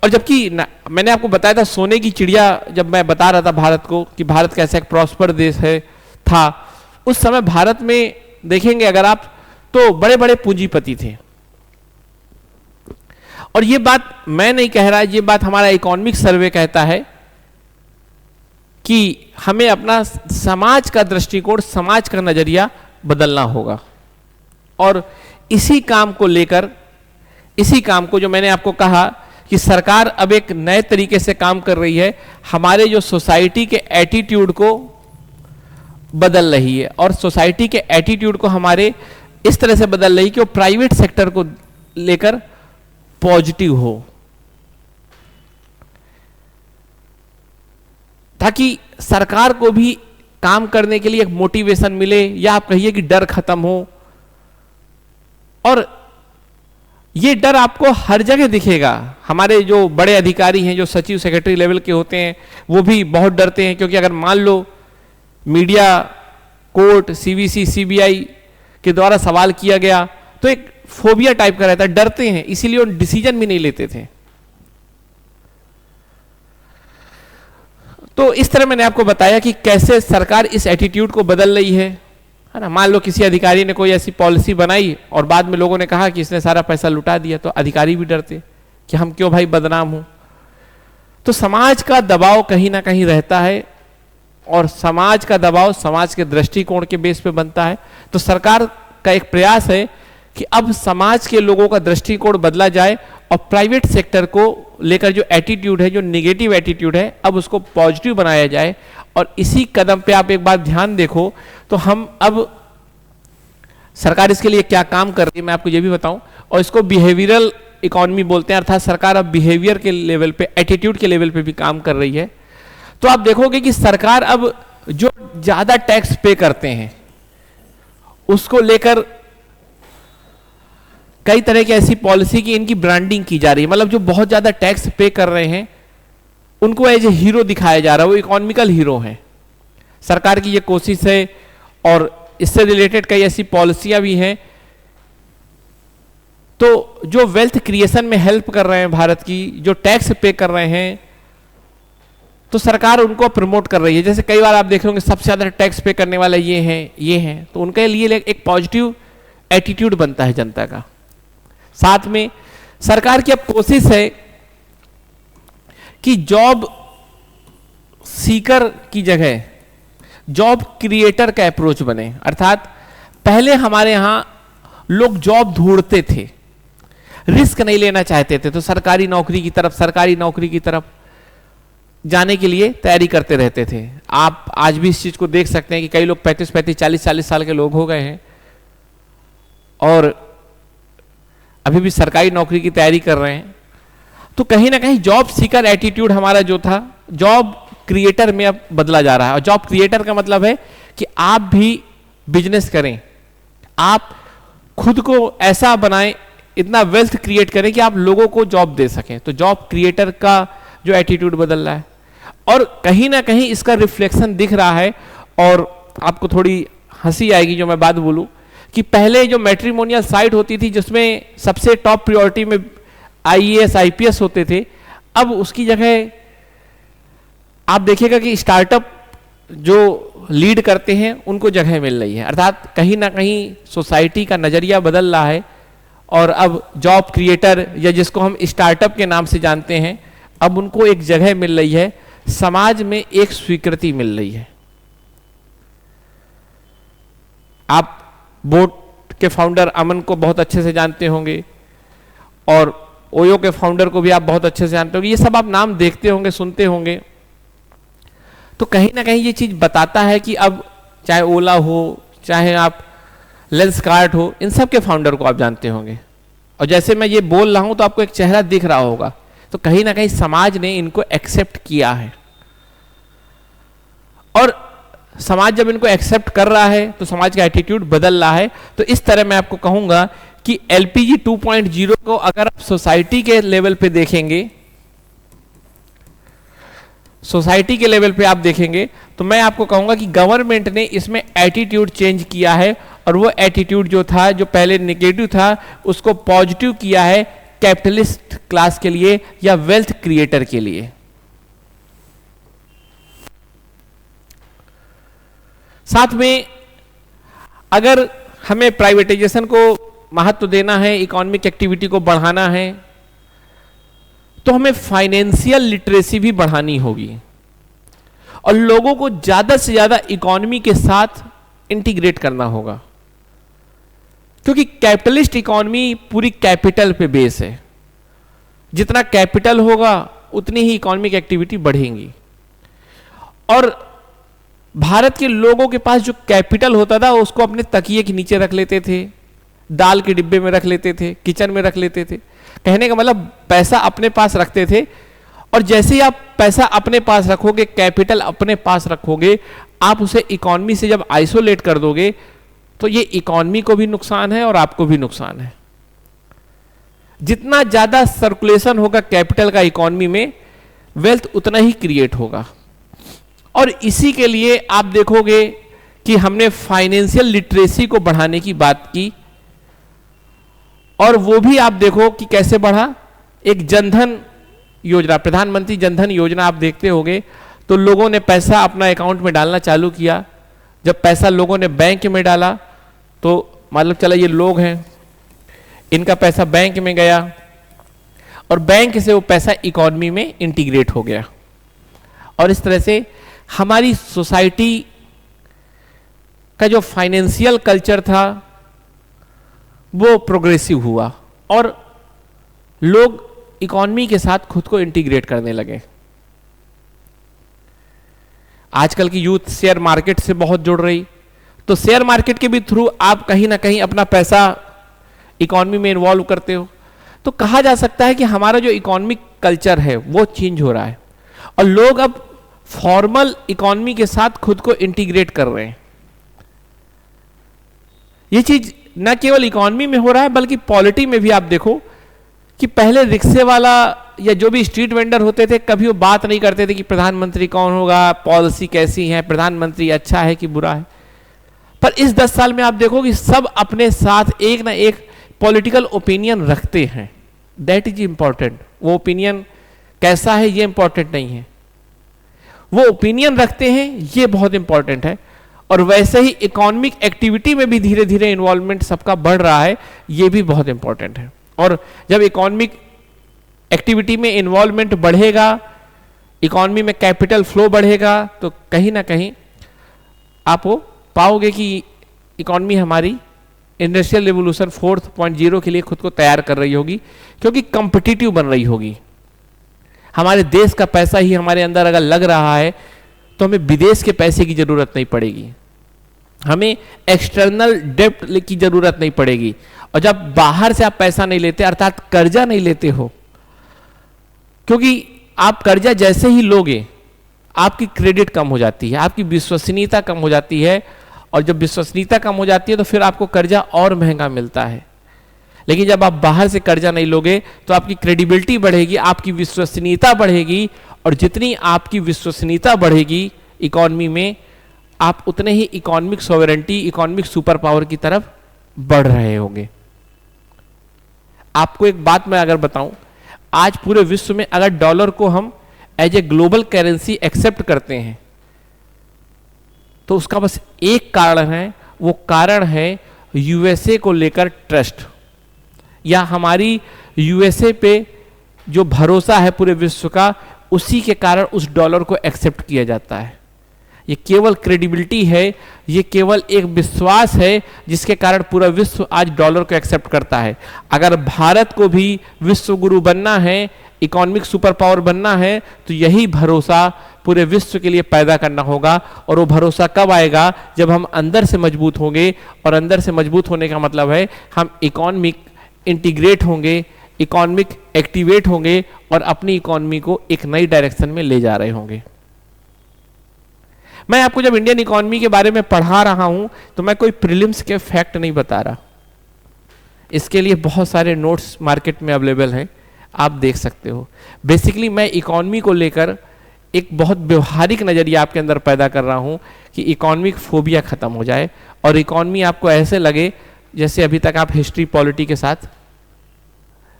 और जबकि मैंने आपको बताया था सोने की चिड़िया, जब मैं बता रहा था भारत को कि भारत कैसा एक प्रॉस्पर देश है था, उस समय भारत में देखेंगे अगर आप तो बड़े बड़े पूंजीपति थे। और ये बात मैं नहीं कह रहा, ये बात हमारा इकोनॉमिक सर्वे कहता है कि हमें अपना समाज का दृष्टिकोण, समाज का नजरिया बदलना होगा। और इसी काम को लेकर, इसी काम को जो मैंने आपको कहा कि सरकार अब एक नए तरीके से काम कर रही है, हमारे जो सोसाइटी के एटीट्यूड को बदल रही है, और सोसाइटी के एटीट्यूड को हमारे इस तरह से बदल रही है कि वो प्राइवेट सेक्टर को लेकर पॉजिटिव हो, ताकि सरकार को भी काम करने के लिए एक मोटिवेशन मिले, या आप कहिए कि डर खत्म हो। और ये डर आपको हर जगह दिखेगा। हमारे जो बड़े अधिकारी हैं, जो सचिव सेक्रेटरी लेवल के होते हैं, वो भी बहुत डरते हैं, क्योंकि अगर मान लो मीडिया, कोर्ट, सीवीसी, सीबीआई के द्वारा सवाल किया गया तो एक फोबिया टाइप का रहता है, डरते हैं, इसीलिए वो डिसीजन भी नहीं लेते थे। तो इस तरह मैंने आपको बताया कि कैसे सरकार इस एटीट्यूड को बदल रही है ना। मान लो किसी अधिकारी ने कोई ऐसी पॉलिसी बनाई और बाद में लोगों ने कहा कि इसने सारा पैसा लुटा दिया, तो अधिकारी भी डरते कि हम क्यों भाई बदनाम हो। तो समाज का दबाव कहीं ना कहीं रहता है, और समाज का दबाव समाज के दृष्टिकोण के बेस पे बनता है। तो सरकार का एक प्रयास है कि अब समाज के लोगों का दृष्टिकोण बदला जाए, और प्राइवेट सेक्टर को लेकर जो एटीट्यूड है, जो नेगेटिव एटीट्यूड है, अब उसको पॉजिटिव बनाया जाए। और इसी कदम पे आप एक बार ध्यान देखो तो हम अब सरकार इसके लिए क्या काम कर रही है मैं आपको ये भी बताऊं। और इसको बिहेवियरल इकोनॉमी बोलते हैं, अर्थात सरकार अब बिहेवियर के लेवल पे, एटीट्यूड के लेवल पे भी काम कर रही है। तो आप देखोगे कि सरकार अब जो ज्यादा टैक्स पे करते हैं उसको लेकर कई तरह की ऐसी पॉलिसी की इनकी ब्रांडिंग की जा रही है। मतलब जो बहुत ज्यादा टैक्स पे कर रहे हैं उनको एज ए हीरो दिखाया जा रहा है, वो इकोनॉमिकल हीरो हैं। सरकार की ये कोशिश है, और इससे रिलेटेड कई ऐसी पॉलिसियां भी हैं। तो जो वेल्थ क्रिएशन में हेल्प कर रहे हैं भारत की, जो टैक्स पे कर रहे हैं, तो सरकार उनको प्रमोट कर रही है। जैसे कई बार आप देख होंगे सबसे ज्यादा टैक्स पे करने वाले ये हैं, तो उनके लिए एक पॉजिटिव एटीट्यूड बनता है जनता का। साथ में सरकार की अब कोशिश है कि जॉब सीकर की जगह जॉब क्रिएटर का अप्रोच बने। अर्थात पहले हमारे यहां लोग जॉब ढूंढते थे, रिस्क नहीं लेना चाहते थे, तो सरकारी नौकरी की तरफ जाने के लिए तैयारी करते रहते थे। आप आज भी इस चीज को देख सकते हैं कि कई लोग 35-35, 40-40 साल के लोग हो गए हैं और अभी भी सरकारी नौकरी की तैयारी कर रहे हैं। तो कहीं ना कहीं जॉब सीकर एटीट्यूड हमारा जो था, जॉब क्रिएटर में अब बदला जा रहा है। और जॉब क्रिएटर का मतलब है कि आप भी बिजनेस करें, आप खुद को ऐसा बनाएं, इतना वेल्थ क्रिएट करें कि आप लोगों को जॉब दे सकें। तो जॉब क्रिएटर का जो एटीट्यूड बदल रहा है और कहीं ना कहीं इसका रिफ्लेक्शन दिख रहा है। और आपको थोड़ी हंसी आएगी जो मैं बात बोलूं कि पहले जो मैट्रिमोनियल साइट होती थी जिसमें सबसे टॉप प्रायोरिटी में आईएएस आईपीएस होते थे, अब उसकी जगह आप देखिएगा कि स्टार्टअप जो लीड करते हैं उनको जगह मिल रही है। अर्थात कहीं ना कहीं सोसाइटी का नजरिया बदल रहा है और अब जॉब क्रिएटर या जिसको हम स्टार्टअप के नाम से जानते हैं, अब उनको एक जगह मिल रही है, समाज में एक स्वीकृति मिल रही है। आप बोट के फाउंडर अमन को बहुत अच्छे से जानते होंगे और ओयो के फाउंडर को भी आप बहुत अच्छे से जानते होंगे। ये सब आप नाम देखते होंगे, सुनते होंगे। तो कहीं ना कहीं ये चीज बताता है कि अब चाहे ओला हो, चाहे आप लेंसकार्ट हो, इन सब के फाउंडर को आप जानते होंगे। और जैसे मैं ये बोल रहा हूं तो आपको एक चेहरा दिख रहा होगा। तो कहीं ना कहीं समाज ने इनको एक्सेप्ट किया है और समाज जब इनको एक्सेप्ट कर रहा है तो समाज का एटीट्यूड बदल रहा है। तो इस तरह मैं आपको कहूंगा कि एलपीजी 2.0 को अगर आप सोसाइटी के लेवल पे देखेंगे, सोसाइटी के लेवल पे आप देखेंगे, तो मैं आपको कहूंगा कि गवर्नमेंट ने इसमें एटीट्यूड चेंज किया है और वो एटीट्यूड जो था, जो पहले नेगेटिव था, उसको पॉजिटिव किया है कैपिटलिस्ट क्लास के लिए या वेल्थ क्रिएटर के लिए। साथ में अगर हमें प्राइवेटाइजेशन को महत्व देना है, इकोनॉमिक एक्टिविटी को बढ़ाना है, तो हमें फाइनेंशियल लिटरेसी भी बढ़ानी होगी और लोगों को ज्यादा से ज्यादा इकोनॉमी के साथ इंटीग्रेट करना होगा, क्योंकि कैपिटलिस्ट इकोनॉमी पूरी कैपिटल पे बेस है। जितना कैपिटल होगा उतनी ही इकोनॉमिक एक्टिविटी बढ़ेगी। और भारत के लोगों के पास जो कैपिटल होता था उसको अपने तकिए के नीचे रख लेते थे, दाल के डिब्बे में रख लेते थे, किचन में रख लेते थे। कहने का मतलब पैसा अपने पास रखते थे। और जैसे ही आप पैसा अपने पास रखोगे, कैपिटल अपने पास रखोगे, आप उसे इकोनॉमी से जब आइसोलेट कर दोगे तो ये इकोनॉमी को भी नुकसान है और आपको भी नुकसान है। जितना ज्यादा सर्कुलेशन होगा कैपिटल का इकोनॉमी में, वेल्थ उतना ही क्रिएट होगा। और इसी के लिए आप देखोगे कि हमने फाइनेंशियल लिटरेसी को बढ़ाने की बात की और वो भी आप देखो कि कैसे बढ़ा। एक जनधन योजना, प्रधानमंत्री जनधन योजना आप देखते होंगे, तो लोगों ने पैसा अपना अकाउंट में डालना चालू किया। जब पैसा लोगों ने बैंक में डाला तो मतलब चला ये लोग हैं, इनका पैसा बैंक में गया और बैंक से वो पैसा इकोनॉमी में इंटीग्रेट हो गया। और इस तरह से हमारी सोसाइटी का जो फाइनेंशियल कल्चर था वो प्रोग्रेसिव हुआ और लोग इकोनॉमी के साथ खुद को इंटीग्रेट करने लगे। आजकल की यूथ शेयर मार्केट से बहुत जुड़ रही, तो शेयर मार्केट के भी थ्रू आप कहीं ना कहीं अपना पैसा इकोनॉमी में इन्वॉल्व करते हो। तो कहा जा सकता है कि हमारा जो इकोनॉमिक कल्चर है वो चेंज हो रहा है और लोग अब फॉर्मल इकोनॉमी के साथ खुद को इंटीग्रेट कर रहे हैं। ये चीज न केवल इकोनॉमी में हो रहा है बल्कि पॉलिटी में भी। आप देखो कि पहले रिक्शे वाला या जो भी स्ट्रीट वेंडर होते थे, कभी वो बात नहीं करते थे कि प्रधानमंत्री कौन होगा, पॉलिसी कैसी है, प्रधानमंत्री अच्छा है कि बुरा है। पर इस 10 साल में आप देखो कि सब अपने साथ एक ना एक पॉलिटिकल ओपिनियन रखते हैं। That is important. वो ओपिनियन कैसा है ये इंपॉर्टेंट नहीं है, वो ओपिनियन रखते हैं, ये बहुत इंपॉर्टेंट है। और वैसे ही इकोनॉमिक एक्टिविटी में भी धीरे धीरे इन्वॉल्वमेंट सबका बढ़ रहा है, ये भी बहुत इंपॉर्टेंट है। और जब इकोनॉमिक एक्टिविटी में इन्वॉल्वमेंट बढ़ेगा, इकोनॉमी में कैपिटल फ्लो बढ़ेगा, तो कहीं ना कहीं आप वो पाओगे कि इकोनॉमी हमारी इंडस्ट्रियल रिवोल्यूशन 4.0 के लिए खुद को तैयार कर रही होगी, क्योंकि कॉम्पिटिटिव बन रही होगी। हमारे देश का पैसा ही हमारे अंदर अगर लग रहा है तो हमें विदेश के पैसे की जरूरत नहीं पड़ेगी, हमें एक्सटर्नल डेब्ट की जरूरत नहीं पड़ेगी। और जब बाहर से आप पैसा नहीं लेते, अर्थात कर्जा नहीं लेते हो, क्योंकि आप कर्जा जैसे ही लोगे आपकी क्रेडिट कम हो जाती है, आपकी विश्वसनीयता कम हो जाती है, और जब विश्वसनीयता कम हो जाती है तो फिर आपको कर्जा और महंगा मिलता है। लेकिन जब आप बाहर से कर्जा नहीं लोगे तो आपकी क्रेडिबिलिटी बढ़ेगी, आपकी विश्वसनीयता बढ़ेगी, और जितनी आपकी विश्वसनीयता बढ़ेगी इकोनॉमी में, आप उतने ही economic sovereignty, economic super power की तरफ बढ़ रहे होंगे। आपको एक बात मैं अगर बताऊं, आज पूरे विश्व में अगर डॉलर को हम as a global currency accept करते हैं तो उसका बस एक कारण है, वो कारण है यूएसए को लेकर ट्रस्ट, या हमारी यूएसए पे जो भरोसा है पूरे विश्व का, उसी के कारण उस डॉलर को एक्सेप्ट किया जाता है। ये केवल क्रेडिबिलिटी है, ये केवल एक विश्वास है जिसके कारण पूरा विश्व आज डॉलर को एक्सेप्ट करता है। अगर भारत को भी विश्व गुरु बनना है, इकोनॉमिक सुपर पावर बनना है, तो यही भरोसा पूरे विश्व के लिए पैदा करना होगा। और वो भरोसा कब आएगा? जब हम अंदर से मजबूत होंगे, और अंदर से मजबूत होने का मतलब है हम इकोनॉमिक इंटीग्रेट होंगे, इकोनॉमिक एक्टिवेट होंगे, और अपनी इकोनॉमी को एक नई डायरेक्शन में ले जा रहे होंगे। मैं आपको जब इंडियन इकोनॉमी के बारे में पढ़ा रहा हूं तो मैं कोई प्रीलिम्स के फैक्ट नहीं बता रहा, इसके लिए बहुत सारे नोट्स मार्केट में अवेलेबल हैं, आप देख सकते हो। बेसिकली मैं इकोनॉमी को लेकर एक बहुत व्यवहारिक नजरिया आपके अंदर पैदा कर रहा हूं कि इकोनॉमिक फोबिया खत्म हो जाए, और इकोनॉमी आपको ऐसे लगे जैसे अभी तक आप हिस्ट्री पॉलिटी के साथ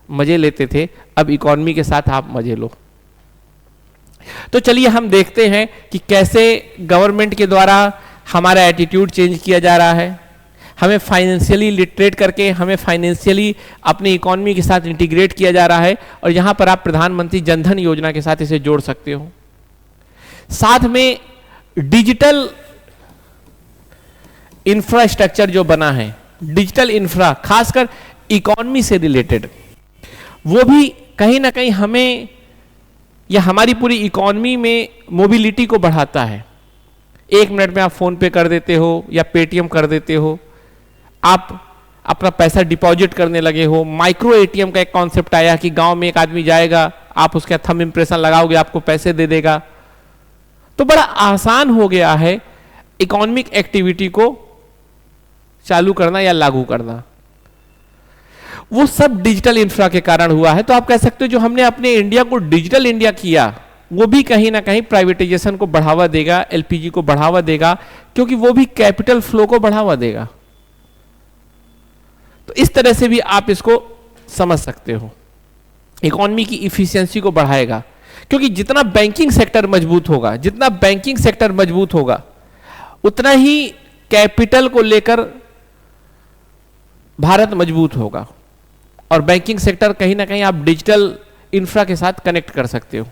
मजे लेते थे, अब इकोनॉमी के साथ आप मजे लो। तो चलिए हम देखते हैं कि कैसे गवर्नमेंट के द्वारा हमारा एटीट्यूड चेंज किया जा रहा है, हमें फाइनेंशियली लिटरेट करके हमें फाइनेंशियली अपनी इकोनॉमी के साथ इंटीग्रेट किया जा रहा है। और यहां पर आप प्रधानमंत्री जनधन योजना के साथ इसे जोड़ सकते हो। साथ में डिजिटल इंफ्रास्ट्रक्चर जो बना है, डिजिटल इंफ्रा खासकर इकोनॉमी से रिलेटेड, वो भी कहीं ना कहीं हमें या हमारी पूरी इकोनॉमी में मोबिलिटी को बढ़ाता है। 1 मिनट में आप फोन पे कर देते हो या पेटीएम कर देते हो, आप अपना पैसा डिपॉजिट करने लगे हो। माइक्रो एटीएम का एक कॉन्सेप्ट आया कि गांव में एक आदमी जाएगा, आप उसका थंब इंप्रेशन लगाओगे, आपको पैसे दे देगा। तो बड़ा आसान हो गया है इकोनॉमिक एक्टिविटी को चालू करना या लागू करना। वो सब डिजिटल इंफ्रा के कारण हुआ है। तो आप कह सकते हो जो हमने अपने इंडिया को डिजिटल इंडिया किया, वो भी कहीं ना कहीं प्राइवेटाइजेशन को बढ़ावा देगा, एलपीजी को बढ़ावा देगा, क्योंकि वो भी कैपिटल फ्लो को बढ़ावा देगा। तो इस तरह से भी आप इसको समझ सकते हो, इकोनॉमी की इफिशियंसी को बढ़ाएगा। क्योंकि जितना बैंकिंग सेक्टर मजबूत होगा, जितना बैंकिंग सेक्टर मजबूत होगा, उतना ही कैपिटल को लेकर भारत मजबूत होगा। और बैंकिंग सेक्टर कहीं ना कहीं आप डिजिटल इंफ्रा के साथ कनेक्ट कर सकते हो,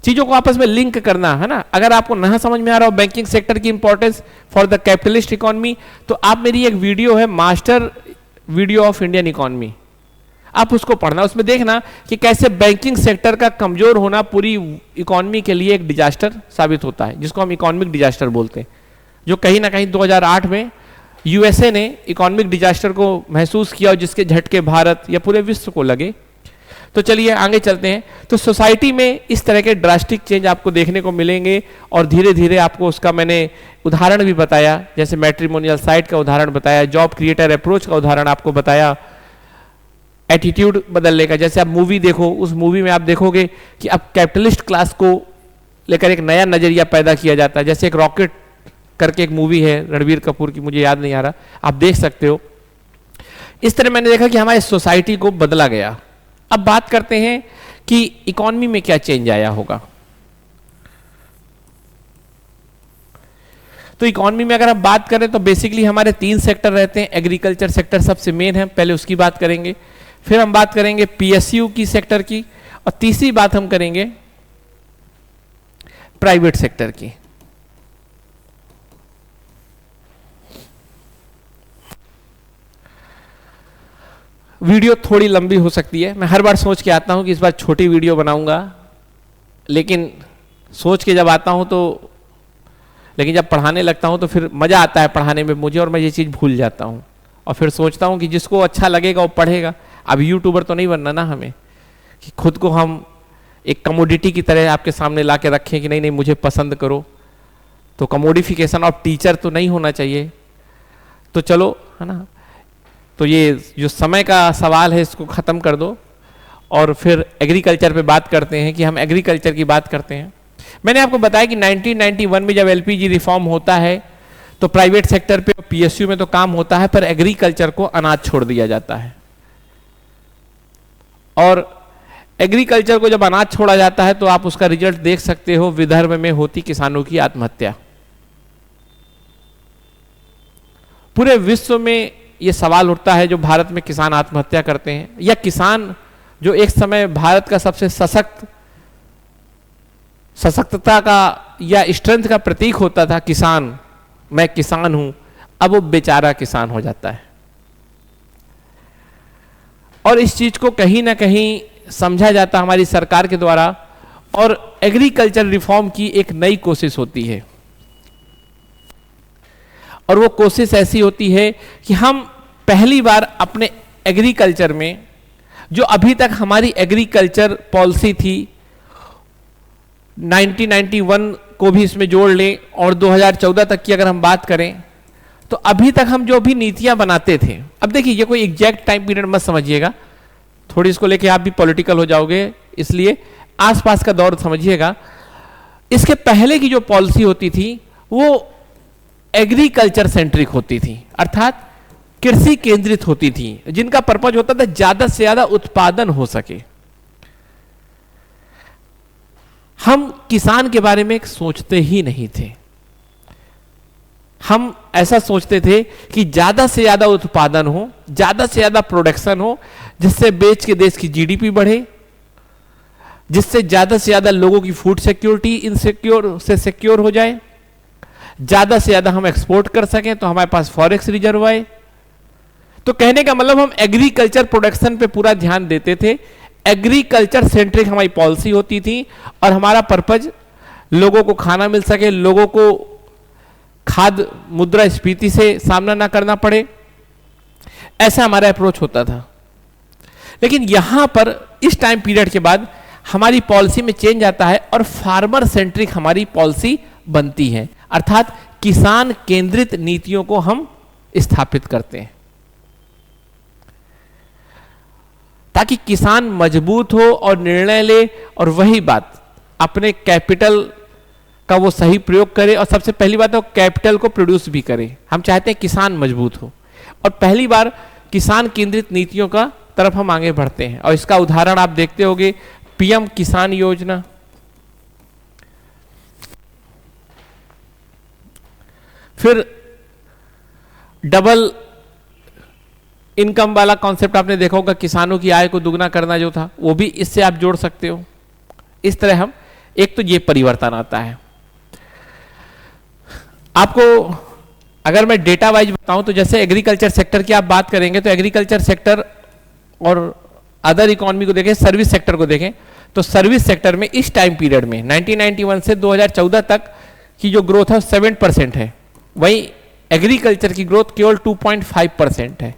चीजों को आपस में लिंक करना है ना। अगर आपको नहीं समझ में आ रहा हो बैंकिंग सेक्टर की importance for the capitalist economy, तो आप मेरी एक वीडियो है master video of Indian economy, आप उसको पढ़ना। उसमें देखना कि कैसे बैंकिंग सेक्टर का कमजोर होना पूरी इकोनॉमी के लिए एक डिजास्टर साबित होता है, जिसको हम इकोनॉमिक डिजास्टर बोलते हैं, जो कहीं ना कहीं 2008 में यूएसए ने इकोनॉमिक डिजास्टर को महसूस किया और जिसके झटके भारत या पूरे विश्व को लगे। तो चलिए आगे चलते हैं। तो सोसाइटी में इस तरह के ड्रास्टिक चेंज आपको देखने को मिलेंगे, और धीरे धीरे आपको उसका मैंने उदाहरण भी बताया, जैसे मैट्रिमोनियल साइट का उदाहरण बताया, जॉब क्रिएटर अप्रोच का उदाहरण आपको बताया, एटीट्यूड बदलने का। जैसे आप मूवी देखो, उस मूवी में आप देखोगे कि अब कैपिटलिस्ट क्लास को लेकर एक नया नजरिया पैदा किया जाता है। जैसे एक रॉकेट करके एक मूवी है रणबीर कपूर की, मुझे याद नहीं आ रहा, आप देख सकते हो। इस तरह मैंने देखा कि हमारी सोसाइटी को बदला गया। अब बात करते हैं कि इकोनॉमी में क्या चेंज आया होगा। तो इकोनॉमी में अगर हम बात करें तो बेसिकली हमारे 3 सेक्टर रहते हैं। एग्रीकल्चर सेक्टर सबसे मेन है, पहले उसकी बात करेंगे, फिर हम बात करेंगे पीएसयू की सेक्टर की, और तीसरी बात हम करेंगे प्राइवेट सेक्टर की। वीडियो थोड़ी लंबी हो सकती है, मैं हर बार सोच के आता हूं कि इस बार छोटी वीडियो बनाऊंगा, लेकिन सोच के जब आता हूं तो, लेकिन जब पढ़ाने लगता हूं तो फिर मजा आता है पढ़ाने में मुझे, और मैं ये चीज भूल जाता हूं, और फिर सोचता हूं कि जिसको अच्छा लगेगा वो पढ़ेगा। अब यूट्यूबर तो नहीं बनना ना हमें कि खुद को हम एक कमोडिटी की तरह आपके सामने ला के रखें कि नहीं नहीं मुझे पसंद करो, तो कमोडिफिकेशन ऑफ टीचर तो नहीं होना चाहिए। तो चलो, है ना, तो ये जो समय का सवाल है इसको ख़त्म कर दो, और फिर एग्रीकल्चर पे बात करते हैं कि हम एग्रीकल्चर की बात करते हैं। मैंने आपको बताया कि 1991 में जब एलपीजी रिफॉर्म होता है तो प्राइवेट सेक्टर पे, पीएसयू में तो काम होता है, पर एग्रीकल्चर को अनाज छोड़ दिया जाता है। और एग्रीकल्चर को जब अनाज छोड़ा जाता है तो आप उसका रिजल्ट देख सकते हो, विदर्भ में होती किसानों की आत्महत्या। पूरे विश्व में यह सवाल उठता है, जो भारत में किसान आत्महत्या करते हैं, या किसान जो एक समय भारत का सबसे सशक्तता का या स्ट्रेंथ का प्रतीक होता था, किसान, मैं किसान हूं, अब वो बेचारा किसान हो जाता है। और इस चीज को कहीं ना कहीं समझा जाता हमारी सरकार के द्वारा, और एग्रीकल्चर रिफॉर्म की एक नई कोशिश होती है। और वो कोशिश ऐसी होती है कि हम पहली बार अपने एग्रीकल्चर में, जो अभी तक हमारी एग्रीकल्चर पॉलिसी थी, 1991 को भी इसमें जोड़ लें और 2014 तक की अगर हम बात करें, तो अभी तक हम जो भी नीतियां बनाते थे, अब देखिए ये कोई एग्जैक्ट टाइम पीरियड मत समझिएगा, थोड़ी इसको लेके आप भी पॉलिटिकल हो जाओगे, इसलिए आसपास का दौर समझिएगा। इसके पहले की जो पॉलिसी होती थी वो एग्रीकल्चर सेंट्रिक होती थी, अर्थात कृषि केंद्रित होती थी, जिनका पर्पज होता था ज्यादा से ज्यादा उत्पादन हो सके। हम किसान के बारे में सोचते ही नहीं थे। हम ऐसा सोचते थे कि ज्यादा से ज्यादा उत्पादन हो, ज्यादा से ज्यादा प्रोडक्शन हो, जिससे बेच के देश की जीडीपी बढ़े, जिससे ज्यादा से ज्यादा लोगों की फूड सिक्योरिटी इनसिक्योर से सिक्योर हो जाए, ज्यादा से ज्यादा हम एक्सपोर्ट कर सकें तो हमारे पास फॉरेक्स रिजर्व आए। तो कहने का मतलब हम एग्रीकल्चर प्रोडक्शन पे पूरा ध्यान देते थे, एग्रीकल्चर सेंट्रिक हमारी पॉलिसी होती थी, और हमारा पर्पज लोगों को खाना मिल सके, लोगों को खाद्य मुद्रास्फीति से सामना ना करना पड़े, ऐसा हमारा अप्रोच होता था। लेकिन यहां पर इस टाइम पीरियड के बाद हमारी पॉलिसी में चेंज आता है और फार्मर सेंट्रिक हमारी पॉलिसी बनती है, अर्थात किसान केंद्रित नीतियों को हम स्थापित करते हैं, ताकि किसान मजबूत हो और निर्णय ले, और वही बात अपने कैपिटल का वो सही प्रयोग करे, और सबसे पहली बात है कैपिटल को प्रोड्यूस भी करे। हम चाहते हैं किसान मजबूत हो, और पहली बार किसान केंद्रित नीतियों का तरफ हम आगे बढ़ते हैं। और इसका उदाहरण आप देखते होंगे, पीएम किसान योजना, फिर डबल इनकम वाला कॉन्सेप्ट आपने देखा होगा, किसानों की आय को दुगना करना जो था, वो भी इससे आप जोड़ सकते हो। इस तरह हम, एक तो ये परिवर्तन आता है। आपको अगर मैं डेटा वाइज बताऊं तो जैसे एग्रीकल्चर सेक्टर की आप बात करेंगे तो एग्रीकल्चर सेक्टर और अदर इकोनॉमी को देखें, सर्विस सेक्टर को देखें, तो सर्विस सेक्टर में इस टाइम पीरियड में 1991 से 2014 तक की जो ग्रोथ है 7% है, वहीं एग्रीकल्चर की ग्रोथ केवल 2.5% है।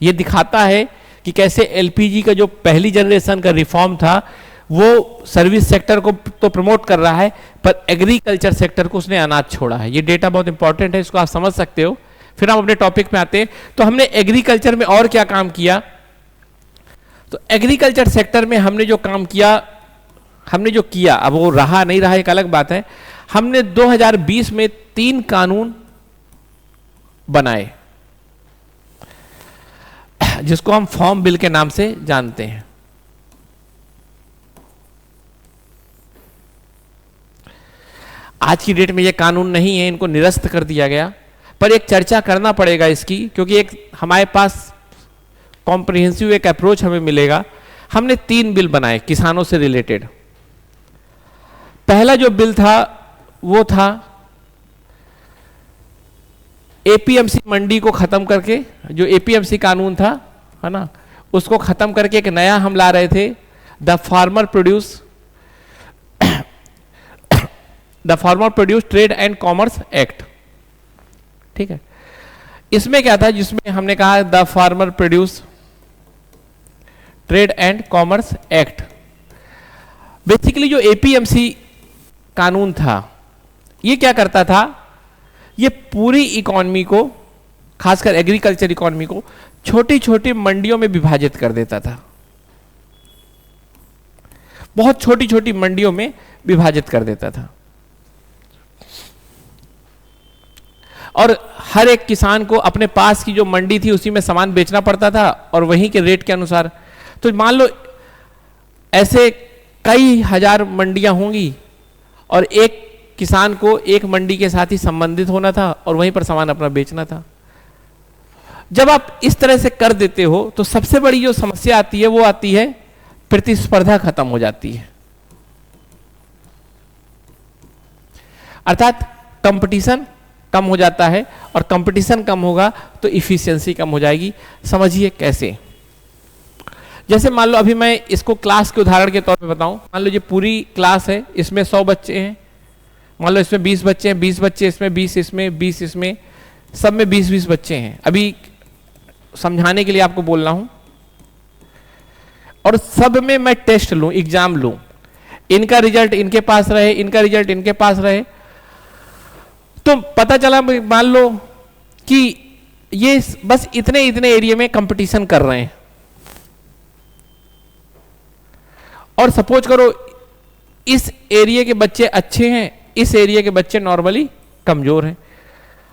यह दिखाता है कि कैसे एलपीजी का जो पहली जनरेशन का रिफॉर्म था वो सर्विस सेक्टर को तो प्रमोट कर रहा है, पर एग्रीकल्चर सेक्टर को उसने अनाज छोड़ा है। ये डेटा बहुत इंपॉर्टेंट है, इसको आप समझ सकते हो। फिर हम अपने टॉपिक में आते हैं। तो हमने एग्रीकल्चर में और क्या काम किया, तो एग्रीकल्चर सेक्टर में हमने जो काम किया, हमने जो किया, अब वो रहा नहीं रहा एक अलग बात है। हमने 2020 में 3 कानून बनाए जिसको हम फार्म बिल के नाम से जानते हैं। आज की डेट में ये कानून नहीं है, इनको निरस्त कर दिया गया, पर एक चर्चा करना पड़ेगा इसकी, क्योंकि एक हमारे पास कॉम्प्रिहेंसिव एक अप्रोच हमें मिलेगा। हमने 3 बिल बनाए किसानों से रिलेटेड। पहला जो बिल था वो था एपीएमसी मंडी को खत्म करके, जो एपीएमसी कानून था, है ना, उसको खत्म करके एक नया हम ला रहे थे, the farmer produce trade and commerce act. ठीक है, इसमें क्या था, जिसमें हमने कहा the farmer produce trade and commerce act. Basically जो एपीएमसी कानून था ये क्या करता था, ये पूरी इकोनॉमी को, खासकर एग्रीकल्चर इकोनॉमी को छोटी छोटी मंडियों में विभाजित कर देता था, बहुत छोटी छोटी मंडियों में विभाजित कर देता था, और हर एक किसान को अपने पास की जो मंडी थी उसी में सामान बेचना पड़ता था और वहीं के रेट के अनुसार। तो मान लो ऐसे कई हजार मंडियां होंगी और एक किसान को एक मंडी के साथ ही संबंधित होना था और वहीं पर सामान अपना बेचना था। जब आप इस तरह से कर देते हो तो सबसे बड़ी जो समस्या आती है वो आती है प्रतिस्पर्धा खत्म हो जाती है, अर्थात कंपटीशन कम हो जाता है, और कंपटीशन कम होगा तो इफिशियंसी कम हो जाएगी। समझिए कैसे। जैसे मान लो अभी मैं इसको क्लास के उदाहरण के तौर पे बताऊं, मान लो ये पूरी क्लास है, इसमें 100 बच्चे हैं, मान लो इसमें 20 बच्चे हैं, 20 बच्चे इसमें, 20 इसमें, 20 इसमें, सब में 20-20 बच्चे हैं। अभी समझाने के लिए आपको बोल रहा हूं, और सब में मैं टेस्ट लूं, एग्जाम लूं, इनका रिजल्ट इनके पास रहे, इनका रिजल्ट इनके पास रहे, तो पता चला मान लो कि ये बस इतने इतने एरिया में कंपटीशन कर रहे हैं, और सपोज करो इस एरिया के बच्चे अच्छे हैं, इस एरिया के बच्चे नॉर्मली कमजोर हैं,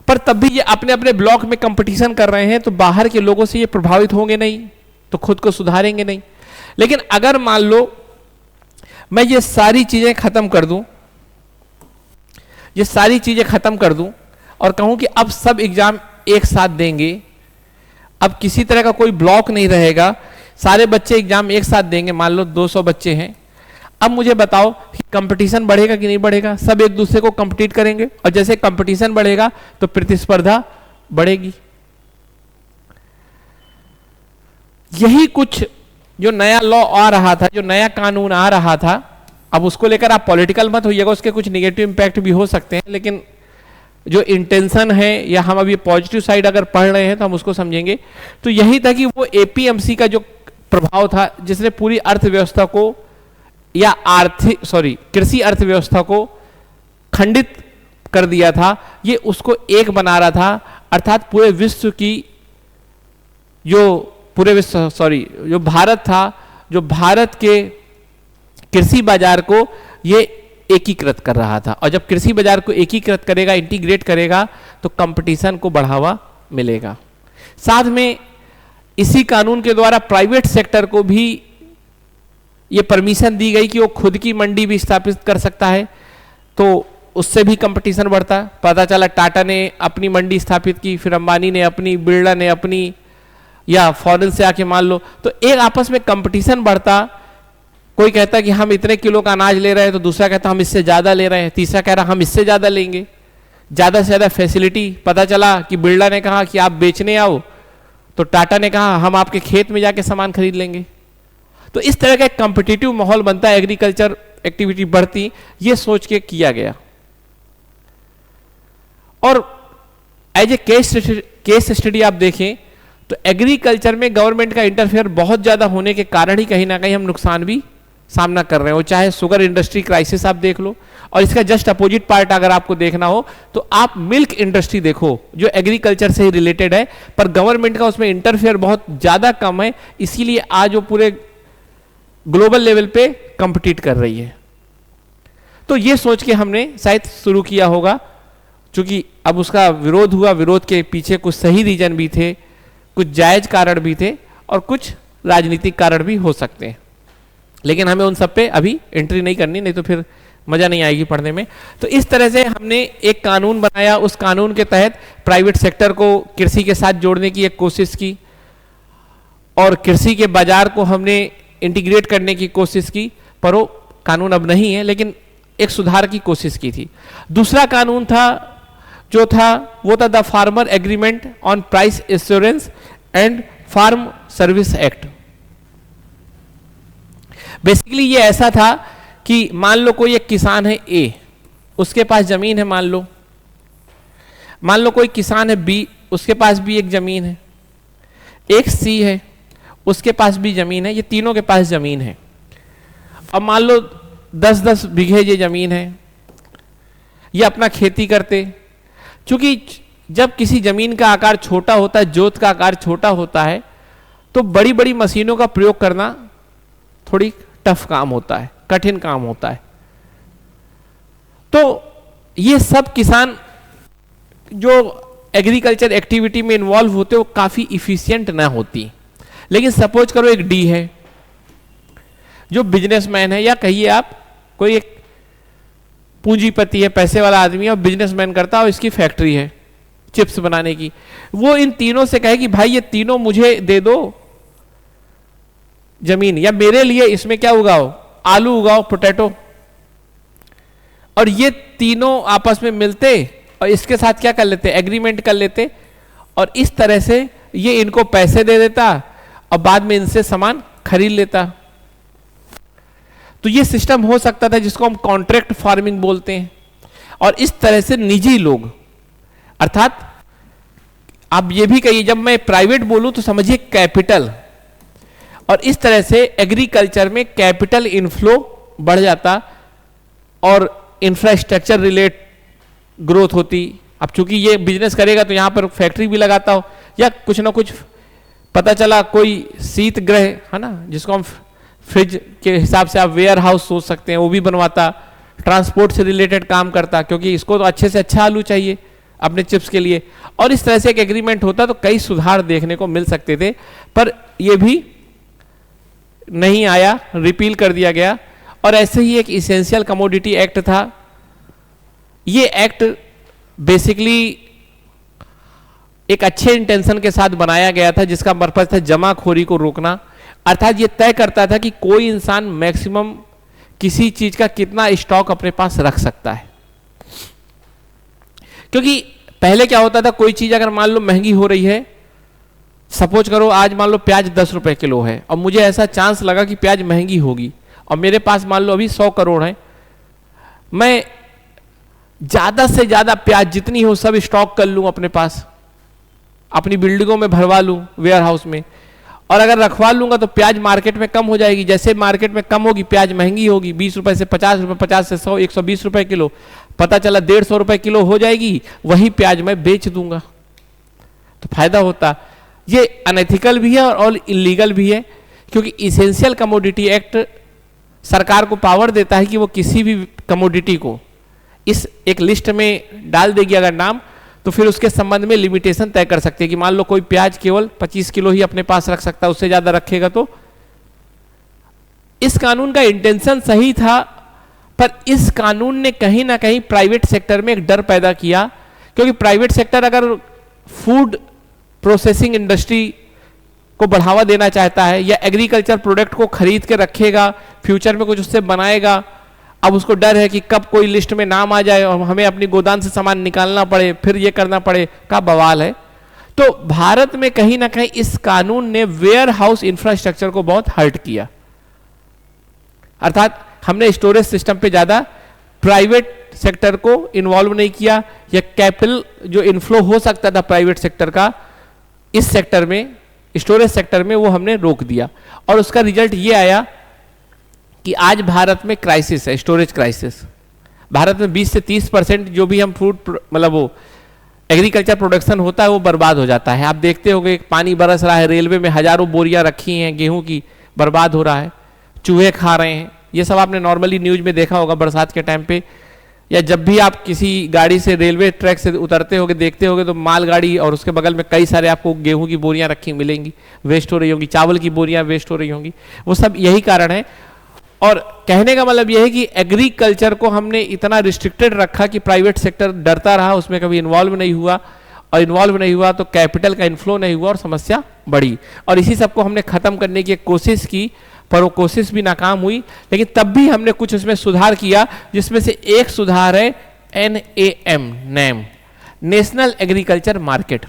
पर तब भी ये अपने अपने ब्लॉक में कंपटीशन कर रहे हैं, तो बाहर के लोगों से ये प्रभावित होंगे नहीं, तो खुद को सुधारेंगे नहीं। लेकिन अगर मान लो मैं ये सारी चीजें खत्म कर दूं, ये सारी चीजें खत्म कर दूं और कहूं कि अब सब एग्जाम एक साथ देंगे, अब किसी तरह का कोई ब्लॉक नहीं रहेगा, सारे बच्चे एग्जाम एक साथ देंगे, मान लो 200 बच्चे हैं, अब मुझे बताओ कि कंपटीशन बढ़ेगा कि नहीं बढ़ेगा? सब एक दूसरे को कंपीट करेंगे, और जैसे कंपटीशन बढ़ेगा तो प्रतिस्पर्धा बढ़ेगी। यही कुछ जो नया लॉ आ रहा था, जो नया कानून आ रहा था, अब उसको लेकर आप पॉलिटिकल मत होइएगा, उसके कुछ नेगेटिव इंपैक्ट भी हो सकते हैं, लेकिन जो इंटेंशन है, या हम अभी पॉजिटिव साइड अगर पढ़ रहे हैं तो हम उसको समझेंगे। तो यही था कि वो एपीएमसी का जो प्रभाव था, जिसने पूरी अर्थव्यवस्था को, या कृषि अर्थव्यवस्था को खंडित कर दिया था, ये उसको एक बना रहा था, अर्थात पूरे विश्व की जो भारत था, जो भारत के कृषि बाजार को ये एकीकृत कर रहा था। और जब कृषि बाजार को एकीकृत करेगा, इंटीग्रेट करेगा, तो कंपटीशन को बढ़ावा मिलेगा। साथ में इसी कानून के द्वारा प्राइवेट सेक्टर को भी ये परमिशन दी गई कि वो खुद की मंडी भी स्थापित कर सकता है, तो उससे भी कंपटीशन बढ़ता। पता चला टाटा ने अपनी मंडी स्थापित की, फिर अंबानी ने अपनी, बिरला ने अपनी, या फॉरेन से आके मान लो, तो एक आपस में कंपटीशन बढ़ता। कोई कहता कि हम इतने किलो का अनाज ले रहे हैं, तो दूसरा कहता हम इससे ज्यादा ले रहे हैं, तीसरा कह रहा हम इससे ज्यादा लेंगे, ज्यादा से ज्यादा फैसिलिटी। पता चला कि बिरला ने कहा कि आप बेचने आओ, तो टाटा ने कहा हम आपके खेत में जाके सामान खरीद लेंगे। तो इस तरह का एक कॉम्पिटिटिव माहौल बनता है, एग्रीकल्चर एक्टिविटी बढ़ती, ये सोच के किया गया। और एज ए केस स्टडी आप देखें तो एग्रीकल्चर में गवर्नमेंट का इंटरफेयर बहुत ज्यादा होने के कारण ही कहीं ना कहीं हम नुकसान भी सामना कर रहे हैं। वो चाहे शुगर इंडस्ट्री क्राइसिस आप देख लो, और इसका जस्ट अपोजिट पार्ट अगर आपको देखना हो तो आप मिल्क इंडस्ट्री देखो, जो एग्रीकल्चर से ही रिलेटेड है, पर गवर्नमेंट का उसमें इंटरफेयर बहुत ज्यादा कम है, इसीलिए आज वो पूरे ग्लोबल लेवल पे कंपीट कर रही है। तो ये सोच के हमने शायद शुरू किया होगा, क्योंकि अब उसका विरोध हुआ, विरोध के पीछे कुछ सही रीजन भी थे, कुछ जायज कारण भी थे, और कुछ राजनीतिक कारण भी हो सकते हैं। लेकिन हमें उन सब पे अभी एंट्री नहीं करनी, नहीं तो फिर मजा नहीं आएगी पढ़ने में। तो इस तरह से हमने एक कानून बनाया, उस कानून के तहत प्राइवेट सेक्टर को कृषि के साथ जोड़ने की एक कोशिश की और कृषि के बाजार को हमने इंटीग्रेट करने की कोशिश की, पर वो कानून अब नहीं है, लेकिन एक सुधार की कोशिश की थी। दूसरा कानून था जो था वो था the farmer agreement on price assurance and farm service act. Basically ये ऐसा था कि मान लो कोई एक किसान है ए, उसके पास जमीन है, मान लो कोई किसान है बी, उसके पास भी एक जमीन है, एक सी है, उसके पास भी जमीन है, ये तीनों के पास जमीन है। अब मान लो 10-10 बीघे ये जमीन है, ये अपना खेती करते। क्योंकि जब किसी जमीन का आकार छोटा होता है, जोत का आकार छोटा होता है, तो बड़ी बड़ी मशीनों का प्रयोग करना थोड़ी टफ काम होता है, कठिन काम होता है। तो ये सब किसान जो एग्रीकल्चर एक्टिविटी में इन्वॉल्व होते वो काफी इफिशिएंट ना होती। लेकिन सपोज करो एक डी है जो बिजनेसमैन है, या कहिए आप कोई एक पूंजीपति है, पैसे वाला आदमी है और बिजनेसमैन करता है और इसकी फैक्ट्री है चिप्स बनाने की। वो इन तीनों से कहे कि भाई ये तीनों मुझे दे दो जमीन, या मेरे लिए इसमें क्या उगाओ, आलू उगाओ, पोटैटो। और ये तीनों आपस में मिलते और इसके साथ क्या कर लेते, एग्रीमेंट कर लेते, और इस तरह से ये इनको पैसे दे देता और बाद में इनसे सामान खरीद लेता। तो ये सिस्टम हो सकता था जिसको हम कॉन्ट्रैक्ट फार्मिंग बोलते हैं। और इस तरह से निजी लोग, अर्थात आप ये भी कहिए, जब मैं प्राइवेट बोलूं तो समझिए कैपिटल, और इस तरह से एग्रीकल्चर में कैपिटल इनफ्लो बढ़ जाता और इंफ्रास्ट्रक्चर रिलेट ग्रोथ होती। अब चूंकि ये बिजनेस करेगा तो यहां पर फैक्ट्री भी लगाता हो, या कुछ ना कुछ पता चला कोई शीत गृह है ना, जिसको हम फ्रिज के हिसाब से आप वेयर हाउस सोच सकते हैं, वो भी बनवाता, ट्रांसपोर्ट से रिलेटेड काम करता, क्योंकि इसको तो अच्छे से अच्छा आलू चाहिए अपने चिप्स के लिए। और इस तरह से एक एग्रीमेंट होता तो कई सुधार देखने को मिल सकते थे, पर यह भी नहीं आया, रिपील कर दिया गया। और ऐसे ही एक इसेंशियल कमोडिटी एक्ट था। ये एक्ट बेसिकली एक अच्छे इंटेंशन के साथ बनाया गया था, जिसका पर्पज था जमाखोरी को रोकना। अर्थात ये तय करता था कि कोई इंसान मैक्सिमम किसी चीज का कितना स्टॉक अपने पास रख सकता है। क्योंकि पहले क्या होता था, कोई चीज अगर मान लो महंगी हो रही है, सपोज करो आज मान लो प्याज 10 रुपए किलो है, और मुझे ऐसा चांस लगा कि प्याज महंगी होगी, और मेरे पास मान लो अभी 100 करोड़ है, मैं ज्यादा से ज्यादा प्याज जितनी हो सब स्टॉक कर लूं अपने पास, अपनी बिल्डिंगों में भरवा लूं, वेयर हाउस में। और अगर रखवा लूंगा तो प्याज मार्केट में कम हो जाएगी, जैसे मार्केट में कम होगी प्याज महंगी होगी, 20 रुपए से 50 रुपए, 50 से 100, 120 रुपए किलो, पता चला 150 रुपए किलो हो जाएगी, वही प्याज मैं बेच दूंगा, तो फायदा होता। ये अनएथिकल भी है और इलीगल भी है, क्योंकि इसेंशियल कमोडिटी एक्ट सरकार को पावर देता है कि वो किसी भी कमोडिटी को इस एक लिस्ट में डाल देगी अगर नाम, तो फिर उसके संबंध में लिमिटेशन तय कर सकती है कि मान लो कोई प्याज केवल 25 किलो ही अपने पास रख सकता है, उससे ज्यादा रखेगा तो। इस कानून का इंटेंशन सही था, पर इस कानून ने कहीं ना कहीं प्राइवेट सेक्टर में एक डर पैदा किया, क्योंकि प्राइवेट सेक्टर अगर फूड प्रोसेसिंग इंडस्ट्री को बढ़ावा देना चाहता है या एग्रीकल्चर प्रोडक्ट को खरीद के रखेगा, फ्यूचर में कुछ उससे बनाएगा, अब उसको डर है कि कब कोई लिस्ट में नाम आ जाए और हमें अपनी गोदाम से सामान निकालना पड़े, फिर ये करना पड़े, का बवाल है। तो भारत में कहीं ना कहीं इस कानून ने वेयर हाउस इंफ्रास्ट्रक्चर को बहुत हर्ट किया। अर्थात हमने स्टोरेज सिस्टम पे ज्यादा प्राइवेट सेक्टर को इन्वॉल्व नहीं किया, या कैपिटल जो इनफ्लो हो सकता था प्राइवेट सेक्टर का इस सेक्टर में, स्टोरेज सेक्टर में, वो हमने रोक दिया। और उसका रिजल्ट ये आया कि आज भारत में क्राइसिस है, स्टोरेज क्राइसिस। भारत में 20 से 30% जो भी हम फूड मतलब वो एग्रीकल्चर प्रोडक्शन होता है वो बर्बाद हो जाता है। आप देखते होंगे पानी बरस रहा है, रेलवे में हजारों बोरियां रखी हैं गेहूं की, बर्बाद हो रहा है, चूहे खा रहे हैं। ये सब आपने नॉर्मली न्यूज में देखा होगा बरसात के टाइम पे, या जब भी आप किसी गाड़ी से रेलवे ट्रैक से उतरते होगे, देखते होगे तो मालगाड़ी और उसके बगल में कई सारे आपको गेहूं की बोरियां रखी मिलेंगी, वेस्ट हो रही होंगी, चावल की बोरियां वेस्ट हो रही होंगी। वो सब यही कारण है। और कहने का मतलब यह है कि एग्रीकल्चर को हमने इतना रिस्ट्रिक्टेड रखा कि प्राइवेट सेक्टर डरता रहा, उसमें कभी इन्वॉल्व नहीं हुआ, और इन्वॉल्व नहीं हुआ तो कैपिटल का इन्फ्लो नहीं हुआ और समस्या बढ़ी। और इसी सबको हमने खत्म करने की कोशिश की, पर वो कोशिश भी नाकाम हुई। लेकिन तब भी हमने कुछ उसमें सुधार किया, जिसमें से एक सुधार है NAM, NAM, national agriculture market.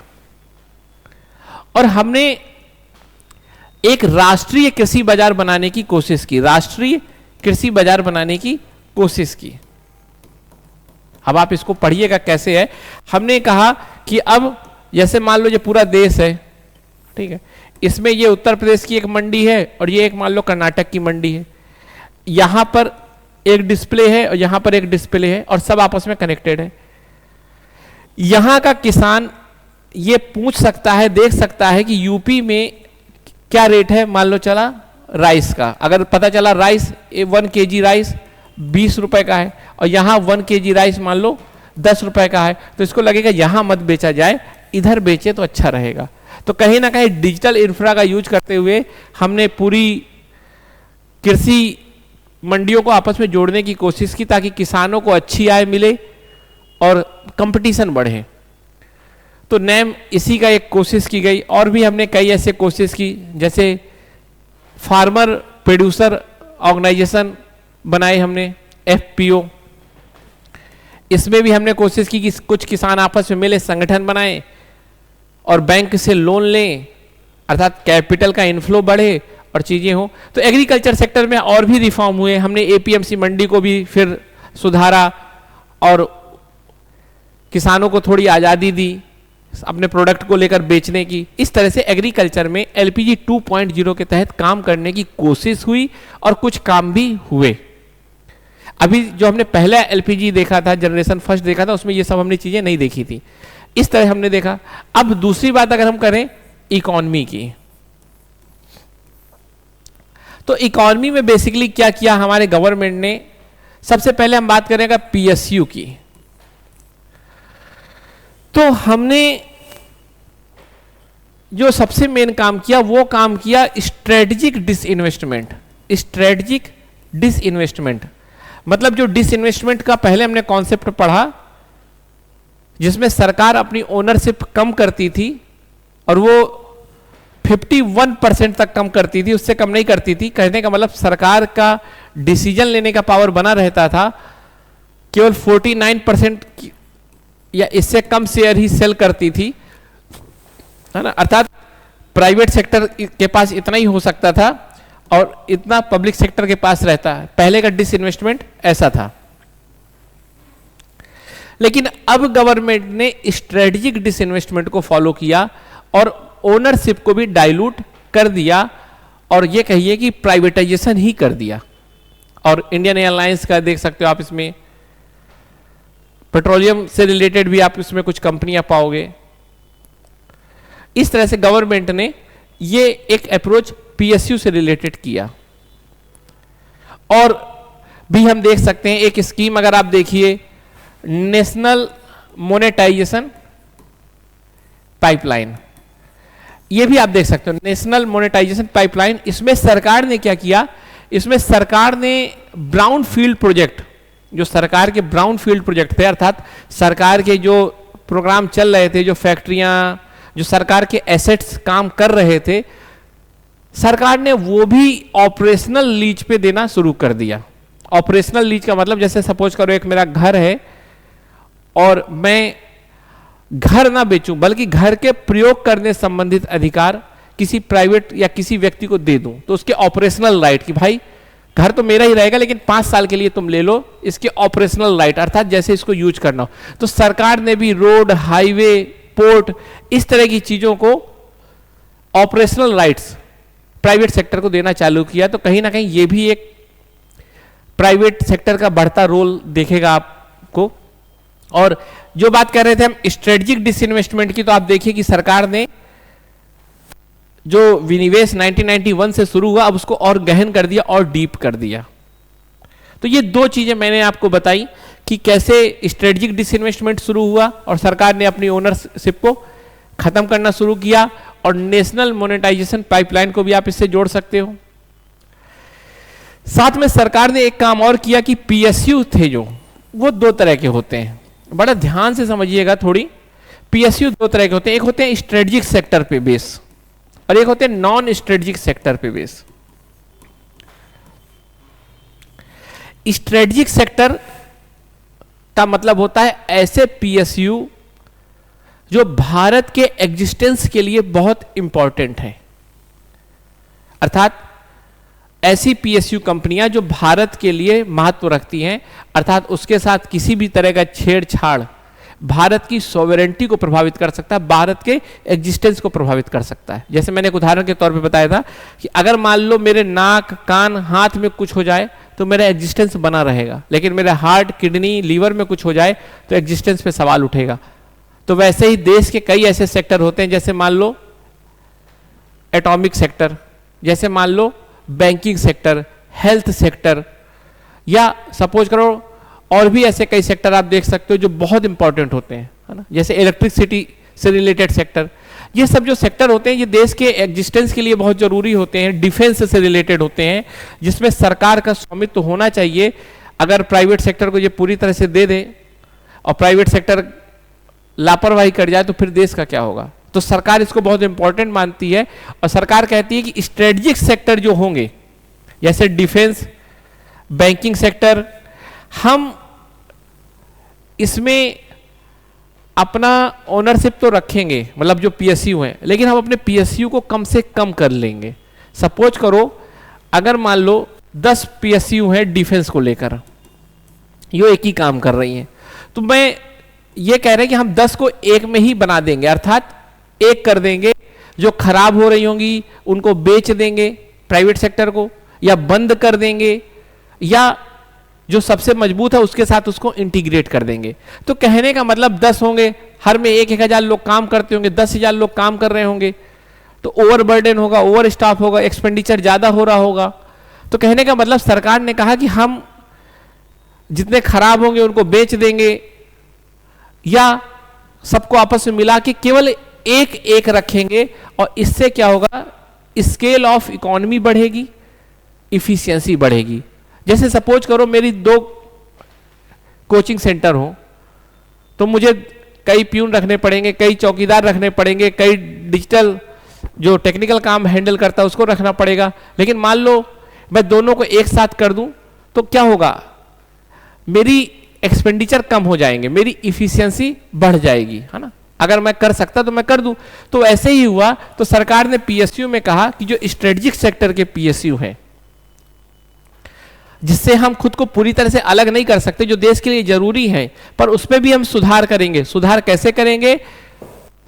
और हमने एक राष्ट्रीय कृषि बाजार बनाने की कोशिश की, राष्ट्रीय कृषि बाजार बनाने की कोशिश की। अब आप इसको पढ़िएगा कैसे है। हमने कहा कि अब जैसे मान लो ये पूरा देश है, ठीक है, इसमें ये उत्तर प्रदेश की एक मंडी है और ये एक मान लो कर्नाटक की मंडी है, यहां पर एक डिस्प्ले है और यहां पर एक डिस्प्ले है और सब आपस में कनेक्टेड है। यहां का किसान ये पूछ सकता है, देख सकता है कि यूपी में क्या रेट है, मान लो चला राइस का, अगर पता चला राइस 1 kg राइस 20 रुपए का है और यहां 1 kg राइस मान लो 10 रुपए का है, तो इसको लगेगा यहां मत बेचा जाए, इधर बेचे तो अच्छा रहेगा। तो कहीं ना कहीं डिजिटल इंफ्रा का यूज करते हुए हमने पूरी कृषि मंडियों को आपस में जोड़ने की कोशिश की, ताकि किसानों को अच्छी आय मिले और कंपटीशन बढ़े। तो नैम इसी का एक कोशिश की गई। और भी हमने कई ऐसे कोशिश की, जैसे फार्मर प्रोड्यूसर ऑर्गेनाइजेशन बनाए हमने, FPO। इसमें भी हमने कोशिश की कि कुछ किसान आपस में मिले, संगठन बनाए और बैंक से लोन लें, अर्थात कैपिटल का इनफ्लो बढ़े और चीजें हो। तो एग्रीकल्चर सेक्टर में और भी रिफॉर्म हुए। हमने APMC मंडी को भी फिर सुधारा और किसानों को थोड़ी आजादी दी अपने प्रोडक्ट को लेकर बेचने की। इस तरह से एग्रीकल्चर में LPG 2.0 के तहत काम करने की कोशिश हुई और कुछ काम भी हुए। अभी जो हमने पहला LPG देखा था, जनरेशन फर्स्ट देखा था, उसमें ये सब हमने चीजें नहीं देखी थी। इस तरह हमने देखा। अब दूसरी बात अगर हम करें इकोनॉमी की, तो इकोनॉमी में बेसिकली क्या किया हमारे गवर्नमेंट ने। सबसे पहले हम बात करेंगे PSU की। तो हमने जो सबसे मेन काम किया वो काम किया स्ट्रेटेजिक डिसइन्वेस्टमेंट। स्ट्रेटेजिक डिसइन्वेस्टमेंट मतलब जो डिसइन्वेस्टमेंट का पहले हमने कॉन्सेप्ट पढ़ा, जिसमें सरकार अपनी ओनरशिप कम करती थी और वो 51% तक कम करती थी, उससे कम नहीं करती थी। कहने का मतलब सरकार का डिसीजन लेने का पावर बना रहता था, केवल 49% या इससे कम शेयर ही सेल करती थी, है ना। अर्थात प्राइवेट सेक्टर के पास इतना ही हो सकता था और इतना पब्लिक सेक्टर के पास रहता है। पहले का डिसइन्वेस्टमेंट ऐसा था। लेकिन अब गवर्नमेंट ने स्ट्रेटेजिक डिसइन्वेस्टमेंट को फॉलो किया और ओनरशिप को भी डाइल्यूट कर दिया और ये कहिए कि प्राइवेटाइजेशन ही कर दिया। और इंडियन एयरलाइंस का देख सकते हो आप, इसमें पेट्रोलियम से रिलेटेड भी आप इसमें कुछ कंपनियां पाओगे। इस तरह से गवर्नमेंट ने ये एक अप्रोच PSU से रिलेटेड किया। और भी हम देख सकते हैं एक स्कीम, अगर आप देखिए, नेशनल मोनेटाइजेशन पाइपलाइन, ये भी आप देख सकते हो, नेशनल मोनेटाइजेशन पाइपलाइन। इसमें सरकार ने क्या किया, इसमें सरकार ने ब्राउन फील्ड प्रोजेक्ट, जो सरकार के ब्राउन फील्ड प्रोजेक्ट थे, अर्थात सरकार के जो प्रोग्राम चल रहे थे, जो फैक्ट्रियां, जो सरकार के एसेट्स काम कर रहे थे, सरकार ने वो भी ऑपरेशनल लीज पे देना शुरू कर दिया। ऑपरेशनल लीज का मतलब, जैसे सपोज करो एक मेरा घर है और मैं घर ना बेचूं बल्कि घर के प्रयोग करने संबंधित अधिकार किसी प्राइवेट या किसी व्यक्ति को दे दूं, तो उसके ऑपरेशनल राइट कि भाई घर तो मेरा ही रहेगा लेकिन 5 साल के लिए तुम ले लो, इसके ऑपरेशनल राइट, अर्थात जैसे इसको यूज करना हो। तो सरकार ने भी रोड, हाईवे, पोर्ट, इस तरह की चीजों को ऑपरेशनल राइट्स प्राइवेट सेक्टर को देना चालू किया। तो कहीं ना कहीं ये भी एक प्राइवेट सेक्टर का बढ़ता रोल देखेगा आपको। और जो बात कर रहे थे हम स्ट्रेटेजिक डिसइन्वेस्टमेंट की, तो आप देखिए कि सरकार ने जो विनिवेश 1991 से शुरू हुआ, अब उसको और गहन कर दिया और डीप कर दिया। तो ये दो चीजें मैंने आपको बताई कि कैसे स्ट्रेटेजिक डिसइन्वेस्टमेंट शुरू हुआ और सरकार ने अपनी ओनरशिप को खत्म करना शुरू किया, और नेशनल मोनेटाइजेशन पाइपलाइन को भी आप इससे जोड़ सकते हो। साथ में सरकार ने एक काम और किया कि पीएसयू थे जो, वो दो तरह के होते हैं, बड़ा ध्यान से समझिएगा थोड़ी। पीएसयू दो तरह के होते हैं, एक होते हैं स्ट्रेटेजिक सेक्टर पे बेस और एक होते हैं नॉन स्ट्रेटेजिक सेक्टर पे बेस। स्ट्रेटेजिक सेक्टर का मतलब होता है ऐसे पीएसयू जो भारत के एग्जिस्टेंस के लिए बहुत इंपॉर्टेंट है, अर्थात ऐसी पीएसयू कंपनियां जो भारत के लिए महत्व रखती हैं, अर्थात उसके साथ किसी भी तरह का छेड़छाड़ भारत की सॉवरेंटी को प्रभावित कर सकता है, भारत के एग्जिस्टेंस को प्रभावित कर सकता है। जैसे मैंने एक उदाहरण के तौर पे बताया था कि अगर मान लो मेरे नाक, कान, हाथ में कुछ हो जाए तो मेरा एग्जिस्टेंस बना रहेगा, लेकिन मेरे हार्ट, किडनी, लीवर में कुछ हो जाए तो एग्जिस्टेंस पे सवाल उठेगा। तो वैसे ही देश के कई ऐसे सेक्टर होते हैं, जैसे मान लो एटॉमिक सेक्टर, जैसे मान लो बैंकिंग सेक्टर, हेल्थ सेक्टर, या सपोज करो और भी ऐसे कई सेक्टर आप देख सकते हो जो बहुत इंपॉर्टेंट होते हैं, है ना, जैसे इलेक्ट्रिसिटी से रिलेटेड सेक्टर। ये सब जो सेक्टर होते हैं ये देश के एग्जिस्टेंस के लिए बहुत जरूरी होते हैं, डिफेंस से रिलेटेड होते हैं, जिसमें सरकार का स्वामित्व होना चाहिए। अगर प्राइवेट सेक्टर को ये पूरी तरह से दे दे और प्राइवेट सेक्टर लापरवाही कर जाए तो फिर देश का क्या होगा। तो सरकार इसको बहुत इंपॉर्टेंट मानती है और सरकार कहती है कि स्ट्रेटेजिक सेक्टर जो होंगे जैसे डिफेंस, बैंकिंग सेक्टर, हम इसमें अपना ओनरशिप तो रखेंगे, मतलब जो पीएसयू हैं, लेकिन हम अपने पीएसयू को कम से कम कर लेंगे। सपोज करो अगर मान लो 10 पीएसयू हैं डिफेंस को लेकर, ये एक ही काम कर रही हैं, तो मैं ये कह रहे हैं कि हम 10 को एक में ही बना देंगे, अर्थात एक कर देंगे। जो खराब हो रही होंगी उनको बेच देंगे प्राइवेट सेक्टर को, या बंद कर देंगे, या जो सबसे मजबूत है उसके साथ उसको इंटीग्रेट कर देंगे। तो कहने का मतलब 10 होंगे, हर में 1,000 लोग काम करते होंगे, 10,000 लोग काम कर रहे होंगे, तो ओवरबर्डन होगा, ओवर स्टाफ होगा, एक्सपेंडिचर ज्यादा हो रहा होगा। तो कहने का मतलब सरकार ने कहा कि हम जितने खराब होंगे उनको बेच देंगे, या सबको आपस में मिला के केवल एक एक रखेंगे, और इससे क्या होगा, स्केल ऑफ इकोनॉमी बढ़ेगी, इफिशियंसी बढ़ेगी। जैसे सपोज करो मेरी 2 कोचिंग सेंटर हो, तो मुझे कई प्यून रखने पड़ेंगे, कई चौकीदार रखने पड़ेंगे, कई डिजिटल जो टेक्निकल काम हैंडल करता है उसको रखना पड़ेगा। लेकिन मान लो मैं दोनों को एक साथ कर दूं तो क्या होगा, मेरी एक्सपेंडिचर कम हो जाएंगे, मेरी इफिशियंसी बढ़ जाएगी, है ना। अगर मैं कर सकता तो मैं कर दूं। तो ऐसे ही हुआ, तो सरकार ने पीएसयू में कहा कि जो स्ट्रेटेजिक सेक्टर के पीएसयू हैं, जिससे हम खुद को पूरी तरह से अलग नहीं कर सकते, जो देश के लिए जरूरी है, पर उसमें भी हम सुधार करेंगे। सुधार कैसे करेंगे,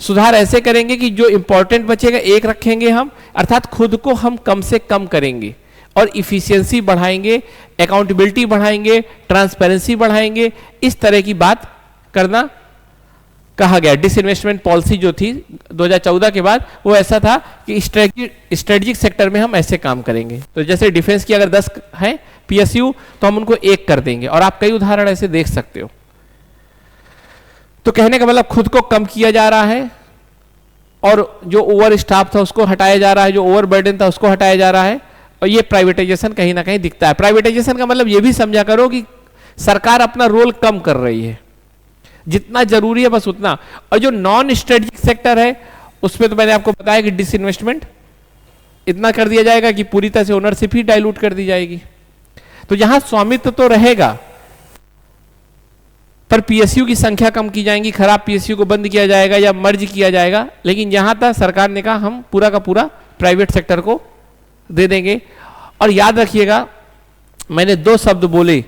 सुधार ऐसे करेंगे कि जो इंपॉर्टेंट बचेगा एक रखेंगे हम, अर्थात खुद को हम कम से कम करेंगे और इफिशियंसी बढ़ाएंगे, अकाउंटेबिलिटी बढ़ाएंगे, ट्रांसपेरेंसी बढ़ाएंगे। इस तरह की बात करना कहा गया। डिसइन्वेस्टमेंट पॉलिसी जो थी 2014 के बाद, वो ऐसा था कि स्ट्रेटेजिक सेक्टर में हम ऐसे काम करेंगे। तो जैसे डिफेंस की अगर 10 है पीएसयू, तो हम उनको एक कर देंगे, और आप कई उदाहरण ऐसे देख सकते हो। तो कहने का मतलब खुद को कम किया जा रहा है, और जो ओवर स्टाफ था उसको हटाया जा रहा है, जो ओवर बर्डन था उसको हटाया जा रहा है, और ये प्राइवेटाइजेशन कहीं ना कहीं दिखता है। प्राइवेटाइजेशन का मतलब ये भी समझा करो कि सरकार अपना रोल कम कर रही है, जितना जरूरी है बस उतना। और जो नॉन स्ट्रेटेजिक सेक्टर है उसमें तो मैंने आपको बताया कि डिसइन्वेस्टमेंट इतना कर दिया जाएगा कि पूरी तरह से ओनरशिप ही डाइल्यूट कर दी जाएगी। तो यहां स्वामित्व तो रहेगा, पर पीएसयू की संख्या कम की जाएगी, खराब पीएसयू को बंद किया जाएगा या मर्ज किया जाएगा। लेकिन यहां तक सरकार ने कहा हम पूरा का पूरा प्राइवेट सेक्टर को दे देंगे। और याद रखिएगा मैंने 2 शब्द बोले,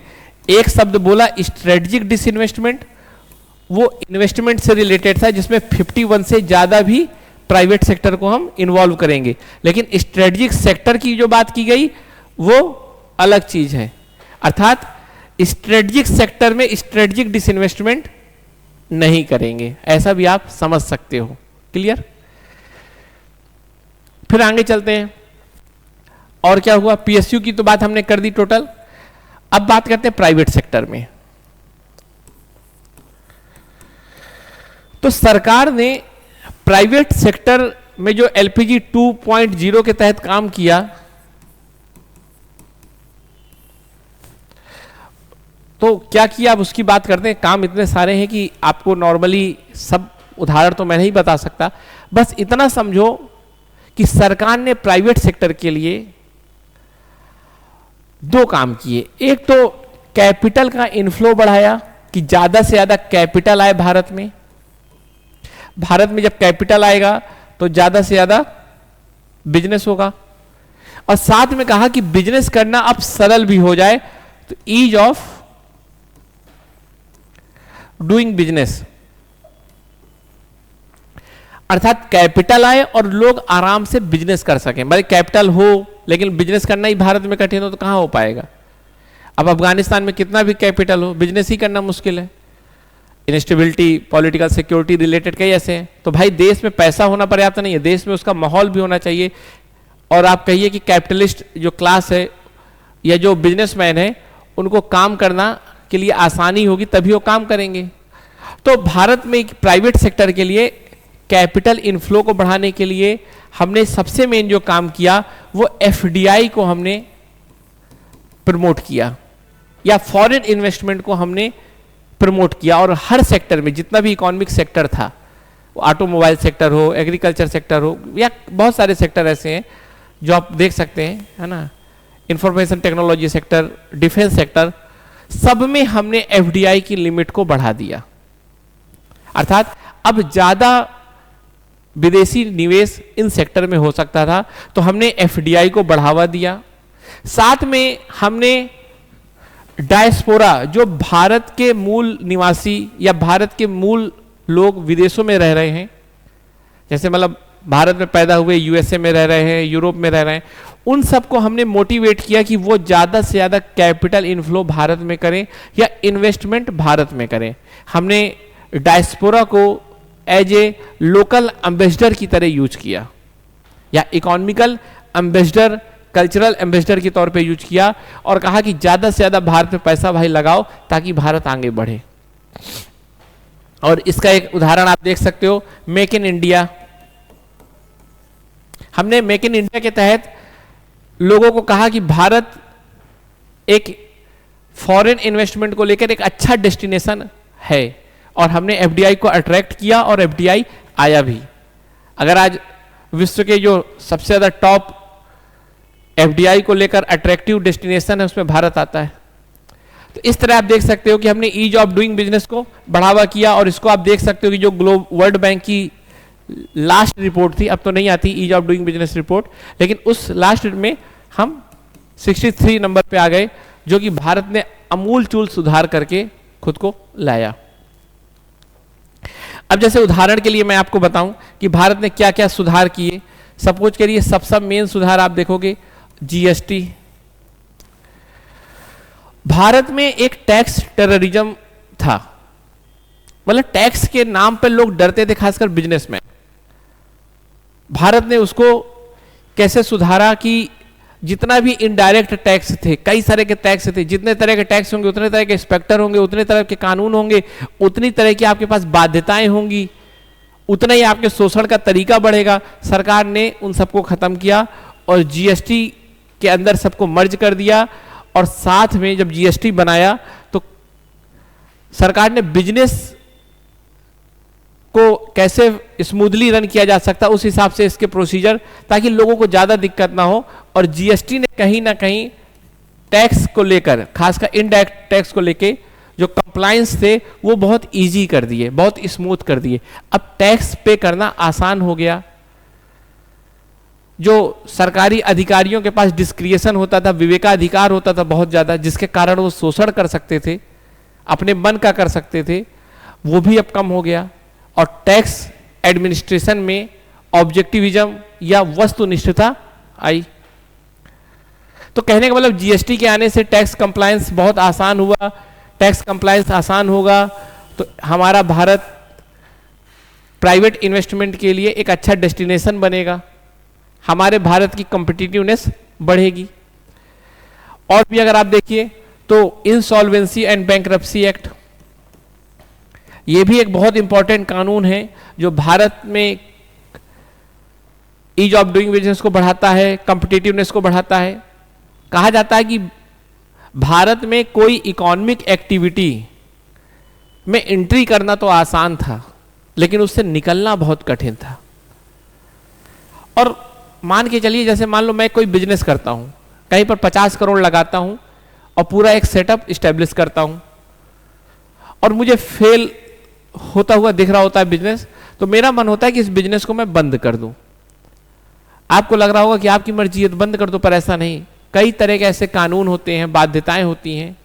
एक शब्द बोला स्ट्रेटेजिक डिसइन्वेस्टमेंट, वो इन्वेस्टमेंट से रिलेटेड था जिसमें 51 से ज्यादा भी प्राइवेट सेक्टर को हम इन्वॉल्व करेंगे। लेकिन स्ट्रेटेजिक सेक्टर की जो बात की गई वो अलग चीज है, अर्थात स्ट्रेटेजिक सेक्टर में स्ट्रेटेजिक डिसइन्वेस्टमेंट नहीं करेंगे, ऐसा भी आप समझ सकते हो। क्लियर? फिर आगे चलते हैं। और क्या हुआ, पीएसयू की तो बात हमने कर दी टोटल। अब बात करते हैं प्राइवेट सेक्टर में। तो सरकार ने प्राइवेट सेक्टर में जो एलपीजी 2.0 के तहत काम किया, तो क्या किया, अब उसकी बात करते हैं। काम इतने सारे हैं कि आपको नॉर्मली सब उदाहरण तो मैं नहीं बता सकता। बस इतना समझो कि सरकार ने प्राइवेट सेक्टर के लिए दो काम किए। एक तो कैपिटल का इनफ्लो बढ़ाया कि ज्यादा से ज्यादा कैपिटल आए भारत में। भारत में जब कैपिटल आएगा तो ज्यादा से ज्यादा बिजनेस होगा, और साथ में कहा कि बिजनेस करना अब सरल भी हो जाए, तो ईज ऑफ डूइंग बिजनेस, अर्थात कैपिटल आए और लोग आराम से बिजनेस कर सकें। भाई कैपिटल हो लेकिन बिजनेस करना ही भारत में कठिन हो तो कहां हो पाएगा। अब अफगानिस्तान में कितना भी कैपिटल हो, बिजनेस ही करना मुश्किल है। इनस्टेबिलिटी, पॉलिटिकल सिक्योरिटी रिलेटेड कई ऐसे हैं। तो भाई देश में पैसा होना पर्याप्त नहीं है, देश में उसका माहौल भी होना चाहिए। और आप कहिए कि कैपिटलिस्ट जो क्लास है या जो बिजनेसमैन है उनको काम करना के लिए आसानी होगी, तभी वो काम करेंगे। तो भारत में प्राइवेट सेक्टर के लिए कैपिटल इनफ्लो को बढ़ाने के लिए हमने सबसे मेन जो काम किया वो एफडीआई को हमने प्रमोट किया, या फॉरेन इन्वेस्टमेंट को हमने प्रमोट किया। और हर सेक्टर में जितना भी इकोनॉमिक सेक्टर था, ऑटोमोबाइल सेक्टर हो, एग्रीकल्चर सेक्टर हो, या बहुत सारे सेक्टर ऐसे हैं जो आप देख सकते हैं, है ना, information technology sector, defence sector, सब में हमने एफडीआई की लिमिट को बढ़ा दिया। अर्थात अब ज्यादा विदेशी निवेश इन सेक्टर में हो सकता था, तो हमने एफडीआई को बढ़ावा दिया। साथ में हमने डायस्पोरा, जो भारत के मूल निवासी या भारत के मूल लोग विदेशों में रह रहे हैं, जैसे मतलब भारत में पैदा हुए यूएसए में रह रहे हैं, यूरोप में रह रहे हैं, उन सबको हमने मोटिवेट किया कि वो ज्यादा से ज्यादा कैपिटल इनफ्लो भारत में करें या इन्वेस्टमेंट भारत में करें। हमने डायस्पोरा को एज ए लोकल एम्बेसडर की तरह यूज किया, या इकोनॉमिकल एम्बेसडर, कल्चरल एम्बेसडर के तौर पे यूज किया, और कहा कि ज्यादा से ज्यादा भारत में पैसा भाई लगाओ ताकि भारत आगे बढ़े। और इसका एक उदाहरण आप देख सकते हो, मेक इन इंडिया। हमने मेक इन इंडिया के तहत लोगों को कहा कि भारत एक फॉरेन इन्वेस्टमेंट को लेकर एक अच्छा डेस्टिनेशन है, और हमने एफडीआई को अट्रैक्ट किया और एफडीआई आया भी। अगर आज विश्व के जो सबसे ज्यादा टॉप एफडीआई को लेकर अट्रैक्टिव डेस्टिनेशन है उसमें भारत आता है। तो इस तरह आप देख सकते हो कि हमने ईज ऑफ डूइंग बिजनेस को बढ़ावा किया। और इसको आप देख सकते हो कि जो वर्ल्ड बैंक की लास्ट रिपोर्ट थी, अब तो नहीं आती ease of doing business report, लेकिन उस लास्ट में हम 63 नंबर पे आ गए, जो कि भारत ने अमूल चूल सुधार करके खुद को लाया। अब जैसे उदाहरण के लिए मैं आपको बताऊं कि भारत ने क्या क्या सुधार किए। सपोज करिए सबसे मेन सुधार आप देखोगे जीएसटी। भारत में एक टैक्स टेररिज्म था, मतलब टैक्स के नाम पर लोग डरते थे, खासकर बिजनेसमैन। भारत ने उसको कैसे सुधारा कि जितना भी इनडायरेक्ट टैक्स थे, कई सारे के टैक्स थे, जितने तरह के टैक्स होंगे उतने तरह के इंस्पेक्टर होंगे, उतने तरह के कानून होंगे, उतनी तरह की आपके पास बाध्यताएं होंगी, उतना ही आपके शोषण का तरीका बढ़ेगा। सरकार ने उन सबको खत्म किया और जीएसटी के अंदर सबको मर्ज कर दिया। और साथ में जब जीएसटी बनाया तो सरकार ने बिजनेस को कैसे स्मूथली रन किया जा सकता उस हिसाब से इसके प्रोसीजर, ताकि लोगों को ज्यादा दिक्कत ना हो। और जीएसटी ने कहीं ना कहीं टैक्स को लेकर, खासकर इनडायरेक्ट टैक्स को लेकर जो कंप्लायंस थे वो बहुत इजी कर दिए, बहुत स्मूथ कर दिए। अब टैक्स पे करना आसान हो गया। जो सरकारी अधिकारियों के पास डिस्क्रिएशन होता था, विवेकाधिकार होता था बहुत ज्यादा, जिसके कारण वो शोषण कर सकते थे, अपने मन का कर सकते थे, वो भी अब कम हो गया। और टैक्स एडमिनिस्ट्रेशन में ऑब्जेक्टिविज्म या वस्तुनिष्ठता आई। तो कहने का मतलब जीएसटी के आने से टैक्स कंप्लायंस बहुत आसान हुआ। टैक्स कंप्लायंस आसान होगा तो हमारा भारत प्राइवेट इन्वेस्टमेंट के लिए एक अच्छा डेस्टिनेशन बनेगा, हमारे भारत की कॉम्पिटिटिवनेस बढ़ेगी। और भी अगर आप देखिए तो इंसॉल्वेंसी एंड बैंकरप्सी एक्ट, ये भी एक बहुत इंपॉर्टेंट कानून है जो भारत में ईज ऑफ डूइंग बिजनेस को बढ़ाता है, कॉम्पिटिटिवनेस को बढ़ाता है। कहा जाता है कि भारत में कोई इकोनॉमिक एक्टिविटी में एंट्री करना तो आसान था, लेकिन उससे निकलना बहुत कठिन था। और मान के चलिए, जैसे मान लो मैं कोई बिजनेस करता हूं, कहीं पर 50 करोड़ लगाता हूं और पूरा एक सेटअप स्टैब्लिश करता हूं, और मुझे फेल होता हुआ दिख रहा होता है बिजनेस, तो मेरा मन होता है कि इस बिजनेस को मैं बंद कर दूं। आपको लग रहा होगा कि आपकी मर्जी है तो बंद कर दो, पर ऐसा नहीं। कई तरह के ऐसे कानून होते हैं, बाध्यताएं होती हैं।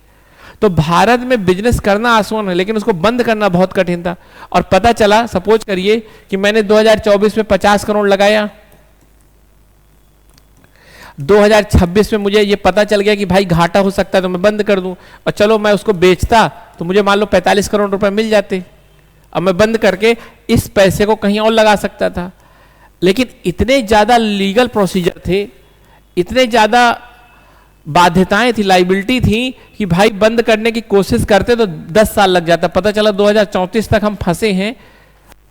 तो भारत में बिजनेस करना आसान है, लेकिन उसको बंद करना बहुत कठिन था। और पता चला, सपोज करिए कि मैंने 2024 में 50 करोड़ लगाया, 2026 में मुझे ये पता चल गया कि भाई घाटा हो सकता है तो मैं बंद कर दूं, और चलो मैं उसको बेचता तो मुझे मान लो 45 करोड़ रुपए मिल जाते। अब मैं बंद करके इस पैसे को कहीं और लगा सकता था, लेकिन इतने ज्यादा लीगल प्रोसीजर थे, इतने ज्यादा बाध्यताएं थी, लाइबिलिटी थी कि भाई बंद करने की कोशिश करते तो 10 साल लग जाता। पता चला 2034 तक हम फंसे हैं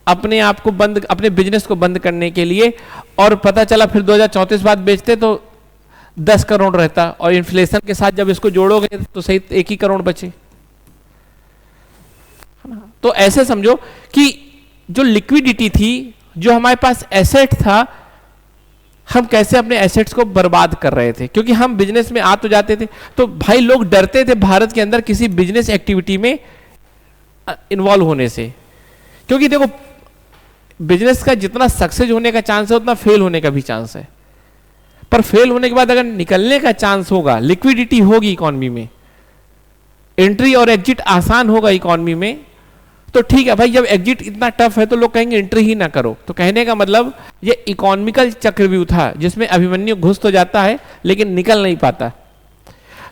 अपने आप को बंद, अपने बिजनेस को बंद करने के लिए। और पता चला फिर 2034 बाद बेचते तो 10 करोड़ रहता, और इन्फ्लेशन के साथ जब इसको जोड़ोगे तो सही 1 ही करोड़ बचे। तो ऐसे समझो कि जो लिक्विडिटी थी, जो हमारे पास एसेट था, हम कैसे अपने एसेट्स को बर्बाद कर रहे थे, क्योंकि हम बिजनेस में आ तो जाते थे। तो भाई लोग डरते थे भारत के अंदर किसी बिजनेस एक्टिविटी में इन्वॉल्व होने से, क्योंकि देखो बिजनेस का जितना सक्सेस होने का चांस है उतना फेल होने का भी चांस है। पर फेल होने के बाद अगर निकलने का चांस होगा, लिक्विडिटी होगी इकोनॉमी में, एंट्री और एग्जिट आसान होगा इकोनॉमी में, तो ठीक है भाई। जब एग्जिट इतना टफ है तो लोग कहेंगे एंट्री ही ना करो। तो कहने का मतलब ये इकोनॉमिकल चक्रव्यूह था जिसमें अभिमन्यु घुस तो जाता है लेकिन निकल नहीं पाता।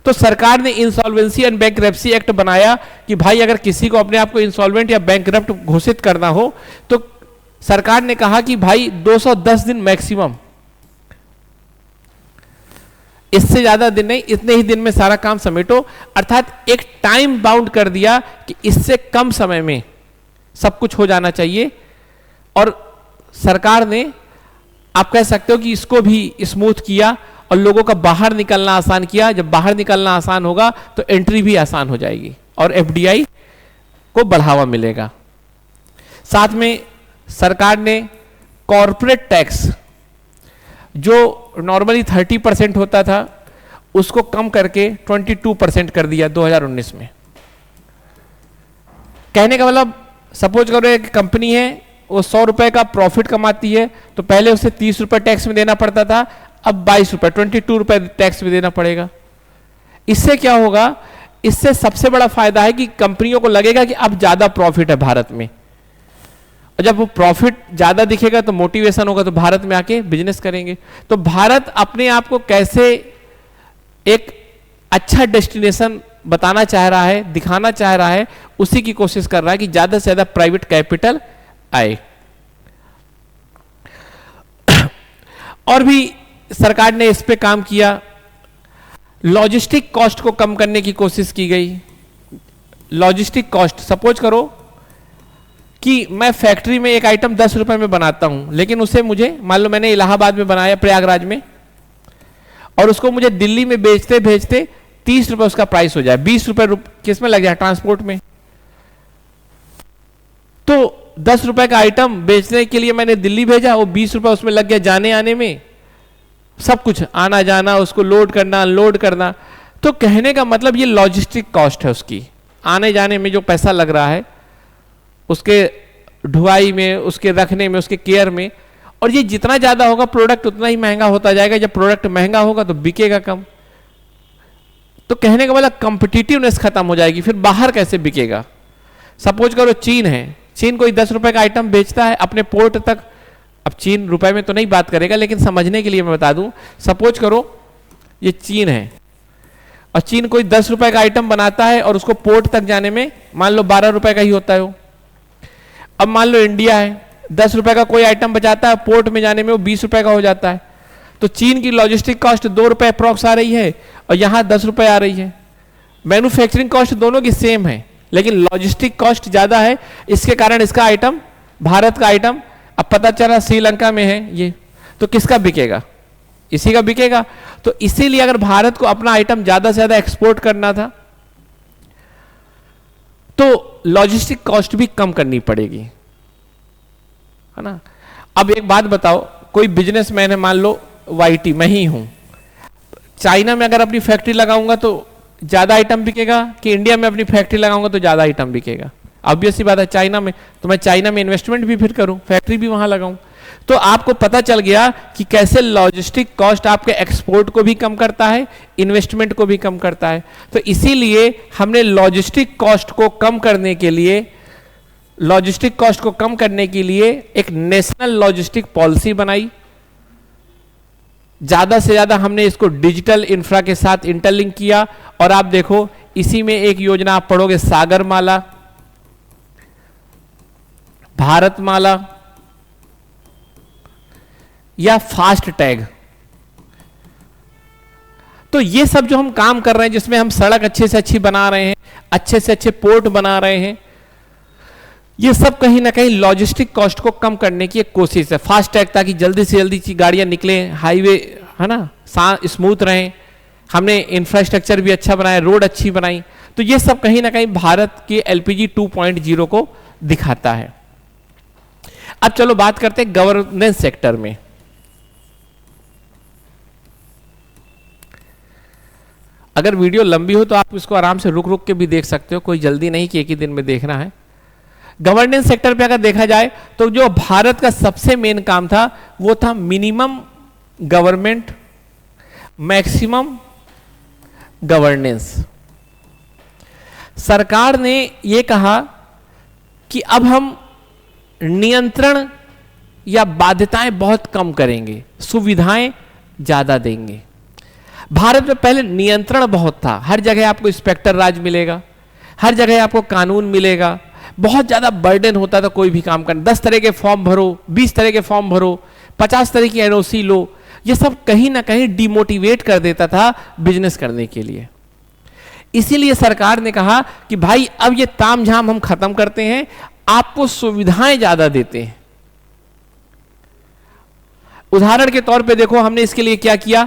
तो सरकार ने इंसॉल्वेंसी एंड बैंकरप्सी एक्ट बनाया कि भाई अगर किसी को अपने आप को इंसॉल्वेंट या बैंकरप्ट घोषित करना हो तो सरकार ने कहा कि भाई 210 दिन मैक्सिमम, इससे ज्यादा दिन नहीं, इतने ही दिन में सारा काम समेटो। अर्थात एक टाइम बाउंड कर दिया कि इससे कम समय में सब कुछ हो जाना चाहिए। और सरकार ने, आप कह सकते हो कि इसको भी स्मूथ किया और लोगों का बाहर निकलना आसान किया। जब बाहर निकलना आसान होगा तो एंट्री भी आसान हो जाएगी और एफडीआई को बढ़ावा मिलेगा। साथ में सरकार ने कॉर्पोरेट टैक्स जो नॉर्मली 30% होता था उसको कम करके 22% कर दिया 2019 में। कहने का मतलब, सपोज करो एक कंपनी है, वो 100 रुपए का प्रॉफिट कमाती है, तो पहले उसे 30 रुपए टैक्स में देना पड़ता था, अब 22 रुपए 22 रुपए टैक्स में देना पड़ेगा। इससे क्या होगा? इससे सबसे बड़ा फायदा है कि कंपनियों को लगेगा कि अब ज्यादा प्रॉफिट है भारत में, और जब वो प्रॉफिट ज्यादा दिखेगा तो मोटिवेशन होगा, तो भारत में आके बिजनेस करेंगे। तो भारत अपने आप को कैसे एक अच्छा डेस्टिनेशन बताना चाह रहा है, दिखाना चाह रहा है, उसी की कोशिश कर रहा है कि ज्यादा से ज्यादा प्राइवेट कैपिटल आए। और भी सरकार ने इस पे काम किया। लॉजिस्टिक कॉस्ट को कम करने की कोशिश की गई। लॉजिस्टिक कॉस्ट, सपोज करो कि मैं फैक्ट्री में एक आइटम 10 रुपए में बनाता हूं, लेकिन उसे मुझे, मान लो मैंने इलाहाबाद में बनाया, प्रयागराज में, और उसको मुझे दिल्ली में बेचते भेजते 30 रुपए उसका प्राइस हो जाए, 20 रुपए किस में लग जाए? ट्रांसपोर्ट में। तो 10 रुपए का आइटम बेचने के लिए मैंने दिल्ली भेजा, वो 20 रुपए उसमें लग गया जाने आने में, सब कुछ आना जाना, उसको लोड करना अनलोड करना। तो कहने का मतलब ये लॉजिस्टिक कॉस्ट है, उसकी आने जाने में जो पैसा लग रहा है, उसके ढुआई में, उसके रखने में, उसके केयर में। और ये जितना ज्यादा होगा प्रोडक्ट उतना ही महंगा होता जाएगा। जब प्रोडक्ट महंगा होगा तो बिकेगा कम। तो कहने का मतलब कॉम्पिटिटिवनेस खत्म हो जाएगी, फिर बाहर कैसे बिकेगा? सपोज करो चीन है, चीन कोई 10 रुपए का आइटम बेचता है अपने पोर्ट तक। अब चीन रुपए में तो नहीं बात करेगा, लेकिन समझने के लिए मैं बता दूं, सपोज करो ये चीन है और चीन कोई 10 रुपए का आइटम बनाता है और उसको पोर्ट तक जाने में मान लो 12 रुपए का ही होता है वो। अब मान लो इंडिया है, 10 रुपए का कोई आइटम बचाता है, पोर्ट में जाने में वो 20 रुपए का हो जाता है। तो चीन की लॉजिस्टिक कॉस्ट 2 रुपए अप्रॉक्स आ रही है और यहां 10 रुपए आ रही है। मैन्युफैक्चरिंग कॉस्ट दोनों की सेम है, लेकिन लॉजिस्टिक कॉस्ट ज्यादा है। इसके कारण इसका आइटम, भारत का आइटम, अब पता चला श्रीलंका में है ये, तो किसका बिकेगा? इसी का बिकेगा। तो इसीलिए अगर भारत को अपना आइटम ज्यादा से ज्यादा एक्सपोर्ट करना था तो लॉजिस्टिक कॉस्ट भी कम करनी पड़ेगी, है ना। अब एक बात बताओ, कोई बिजनेसमैन है, मान लो वाईटी मैं ही हूं, चाइना में अगर अपनी फैक्ट्री लगाऊंगा तो ज्यादा आइटम बिकेगा कि इंडिया में अपनी फैक्ट्री लगाऊंगा तो ज्यादा आइटम बिकेगा? ऑब्वियस सी बात है चाइना में, तो मैं चाइना में इन्वेस्टमेंट भी फिर करूं, फैक्ट्री भी वहां लगाऊं। तो आपको पता चल गया कि कैसे लॉजिस्टिक कॉस्ट आपके एक्सपोर्ट को भी कम करता है, इन्वेस्टमेंट को भी कम करता है। तो इसीलिए हमने लॉजिस्टिक कॉस्ट को कम करने के लिए एक नेशनल लॉजिस्टिक पॉलिसी बनाई। ज्यादा से ज्यादा हमने इसको डिजिटल इंफ्रा के साथ इंटरलिंक किया। और आप देखो इसी में एक योजना आप पढ़ोगे, सागरमाला, भारतमाला या फास्ट टैग। तो ये सब जो हम काम कर रहे हैं, जिसमें हम सड़क अच्छे से अच्छी बना रहे हैं, अच्छे से अच्छे पोर्ट बना रहे हैं, ये सब कहीं ना कहीं लॉजिस्टिक कॉस्ट को कम करने की एक कोशिश है। फास्ट टैग ताकि जल्दी से जल्दी गाड़ियां निकले, हाईवे है ना स्मूथ रहें, हमने इंफ्रास्ट्रक्चर भी अच्छा बनाया, रोड अच्छी बनाई। तो ये सब कहीं ना कहीं भारत के एलपीजी 2.0 को दिखाता है। अब चलो बात करते हैं गवर्नेंस सेक्टर में। अगर वीडियो लंबी हो तो आप इसको आराम से रुक रुक के भी देख सकते हो, कोई जल्दी नहीं कि एक ही दिन में देखना है। गवर्नेंस सेक्टर पे अगर देखा जाए तो जो भारत का सबसे मेन काम था वो था मिनिमम गवर्नमेंट मैक्सिमम गवर्नेंस। सरकार ने यह कहा कि अब हम नियंत्रण या बाध्यताएं बहुत कम करेंगे, सुविधाएं ज्यादा देंगे। भारत में पहले नियंत्रण बहुत था, हर जगह आपको इंस्पेक्टर राज मिलेगा, हर जगह आपको कानून मिलेगा, बहुत ज्यादा बर्डन होता था कोई भी काम करना। 10 तरह के फॉर्म भरो, 20 तरह के फॉर्म भरो, 50 तरह की एनओसी लो, ये सब कहीं ना कहीं डिमोटिवेट कर देता था बिजनेस करने के लिए। इसीलिए सरकार ने कहा कि भाई अब ये तामझाम हम खत्म करते हैं, आपको सुविधाएं ज्यादा देते हैं। उदाहरण के तौर पे देखो हमने इसके लिए क्या किया,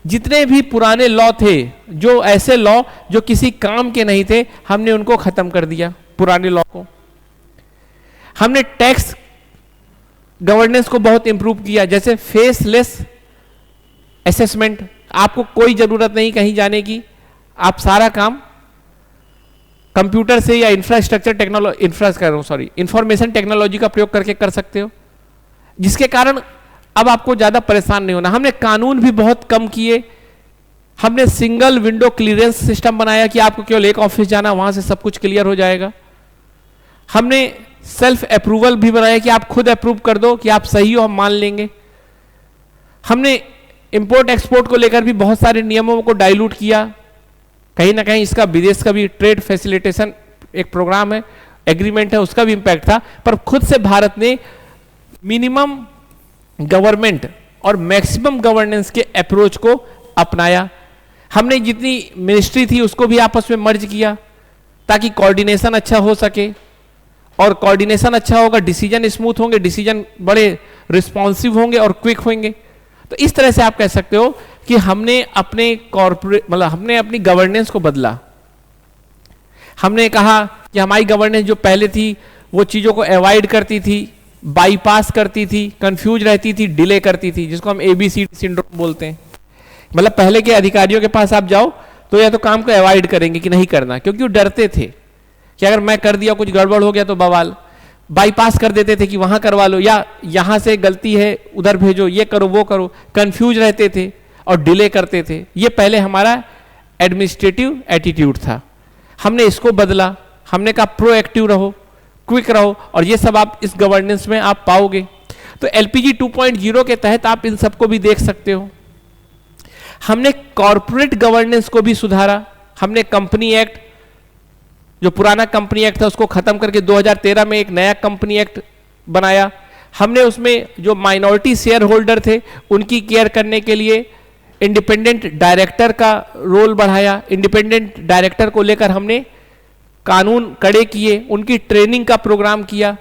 जितने भी पुराने लॉ थे, जो ऐसे लॉ जो किसी काम के नहीं थे, हमने उनको खत्म कर दिया, पुराने लॉ को। हमने टैक्स गवर्नेंस को बहुत इंप्रूव किया, जैसे फेसलेस असेसमेंट, आपको कोई जरूरत नहीं कहीं जाने की, आप सारा काम कंप्यूटर से या इंफॉर्मेशन टेक्नोलॉजी का प्रयोग करके कर सकते हो, जिसके कारण अब आपको ज्यादा परेशान नहीं होना। हमने कानून भी बहुत कम किए, हमने सिंगल विंडो क्लियरेंस सिस्टम बनाया कि आपको केवल एक ऑफिस जाना, वहां से सब कुछ क्लियर हो जाएगा। हमने सेल्फ अप्रूवल भी बनाया कि आप खुद अप्रूव कर दो कि आप सही हो, हम मान लेंगे। हमने इंपोर्ट एक्सपोर्ट को लेकर भी बहुत सारे नियमों को डाइल्यूट किया। कहीं ना कहीं इसका विदेश का भी ट्रेड फैसिलिटेशन एक प्रोग्राम है, एग्रीमेंट है, उसका भी इंपैक्ट था। पर खुद से भारत ने मिनिमम गवर्नमेंट और मैक्सिमम गवर्नेंस के अप्रोच को अपनाया। हमने जितनी मिनिस्ट्री थी उसको भी आपस में मर्ज किया ताकि कोऑर्डिनेशन अच्छा हो सके, और कोऑर्डिनेशन अच्छा होगा, डिसीजन स्मूथ होंगे, डिसीजन बड़े रिस्पॉन्सिव होंगे और क्विक होंगे। तो इस तरह से आप कह सकते हो कि हमने अपने कॉर्पोरेट हमने अपनी गवर्नेंस को बदला। हमने कहा कि हमारी गवर्नेंस जो पहले थी वो चीजों को अवॉइड करती थी, बाईपास करती थी, कंफ्यूज रहती थी, डिले करती थी, जिसको हम एबीसीडी सिंड्रोम बोलते हैं। मतलब पहले के अधिकारियों के पास आप जाओ तो या तो काम को अवॉइड करेंगे कि नहीं करना, क्योंकि वो डरते थे कि अगर मैं कर दिया कुछ गड़बड़ हो गया तो बवाल। बाईपास कर देते थे कि वहां करवा लो, या यहां से गलती है उधर भेजो, ये करो वो करो, कंफ्यूज रहते थे और डिले करते थे। ये पहले हमारा एडमिनिस्ट्रेटिव एटीट्यूड था। हमने इसको बदला, हमने कहा प्रोएक्टिव रहो, क्विक रहो, और ये सब आप इस गवर्नेंस में आप पाओगे। तो एलपीजी 2.0 के तहत आप इन सबको भी देख सकते हो। हमने कॉर्पोरेट गवर्नेंस को भी सुधारा। हमने कंपनी एक्ट, जो पुराना कंपनी एक्ट था उसको खत्म करके 2013 में एक नया कंपनी एक्ट बनाया। हमने उसमें जो माइनॉरिटी शेयर होल्डर थे उनकी केयर करने के लिए इंडिपेंडेंट डायरेक्टर का रोल बढ़ाया। इंडिपेंडेंट डायरेक्टर को लेकर हमने कानून कड़े किए, उनकी ट्रेनिंग का प्रोग्राम किया,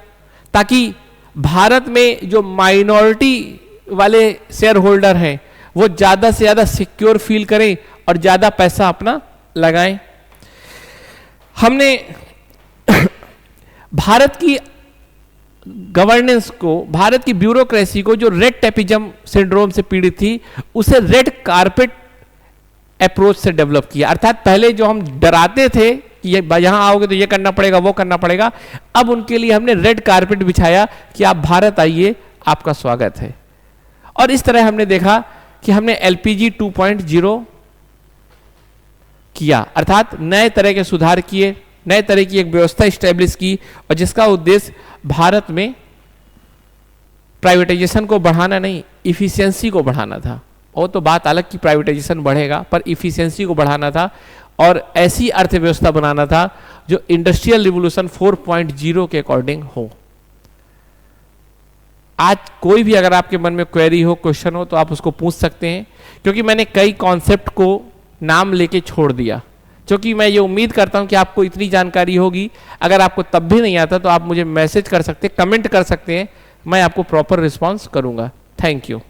ताकि भारत में जो माइनॉरिटी वाले शेयर होल्डर हैं वो ज्यादा से ज्यादा सिक्योर फील करें और ज्यादा पैसा अपना लगाएं। हमने भारत की गवर्नेंस को, भारत की ब्यूरोक्रेसी को, जो रेड टेपिज्म सिंड्रोम से पीड़ित थी, उसे रेड कारपेट अप्रोच से डेवलप किया। अर्थात पहले जो हम डराते थे कि यहां आओगे तो ये करना पड़ेगा, वो करना पड़ेगा, अब उनके लिए हमने रेड कारपेट बिछाया कि आप भारत आइए, आपका स्वागत है। और इस तरह हमने देखा कि हमने एलपीजी 2.0 किया, अर्थात नए तरह के सुधार किए, नए तरह की एक व्यवस्था स्टैब्लिश की, और जिसका उद्देश्य भारत में प्राइवेटाइजेशन को बढ़ाना नहीं, इफिशियंसी को बढ़ाना था। और तो बात अलग कि प्राइवेटाइजेशन बढ़ेगा, पर इफिशियंसी को बढ़ाना था और ऐसी अर्थव्यवस्था बनाना था जो इंडस्ट्रियल रिवोल्यूशन 4.0 के अकॉर्डिंग हो। आज कोई भी अगर आपके मन में क्वेरी हो, क्वेश्चन हो, तो आप उसको पूछ सकते हैं, क्योंकि मैंने कई कॉन्सेप्ट को नाम लेके छोड़ दिया, क्योंकि मैं ये उम्मीद करता हूं कि आपको इतनी जानकारी होगी। अगर आपको तब भी नहीं आता तो आप मुझे मैसेज कर सकते हैं, कमेंट कर सकते हैं, मैं आपको प्रॉपर रिस्पॉन्स करूंगा। Thank you.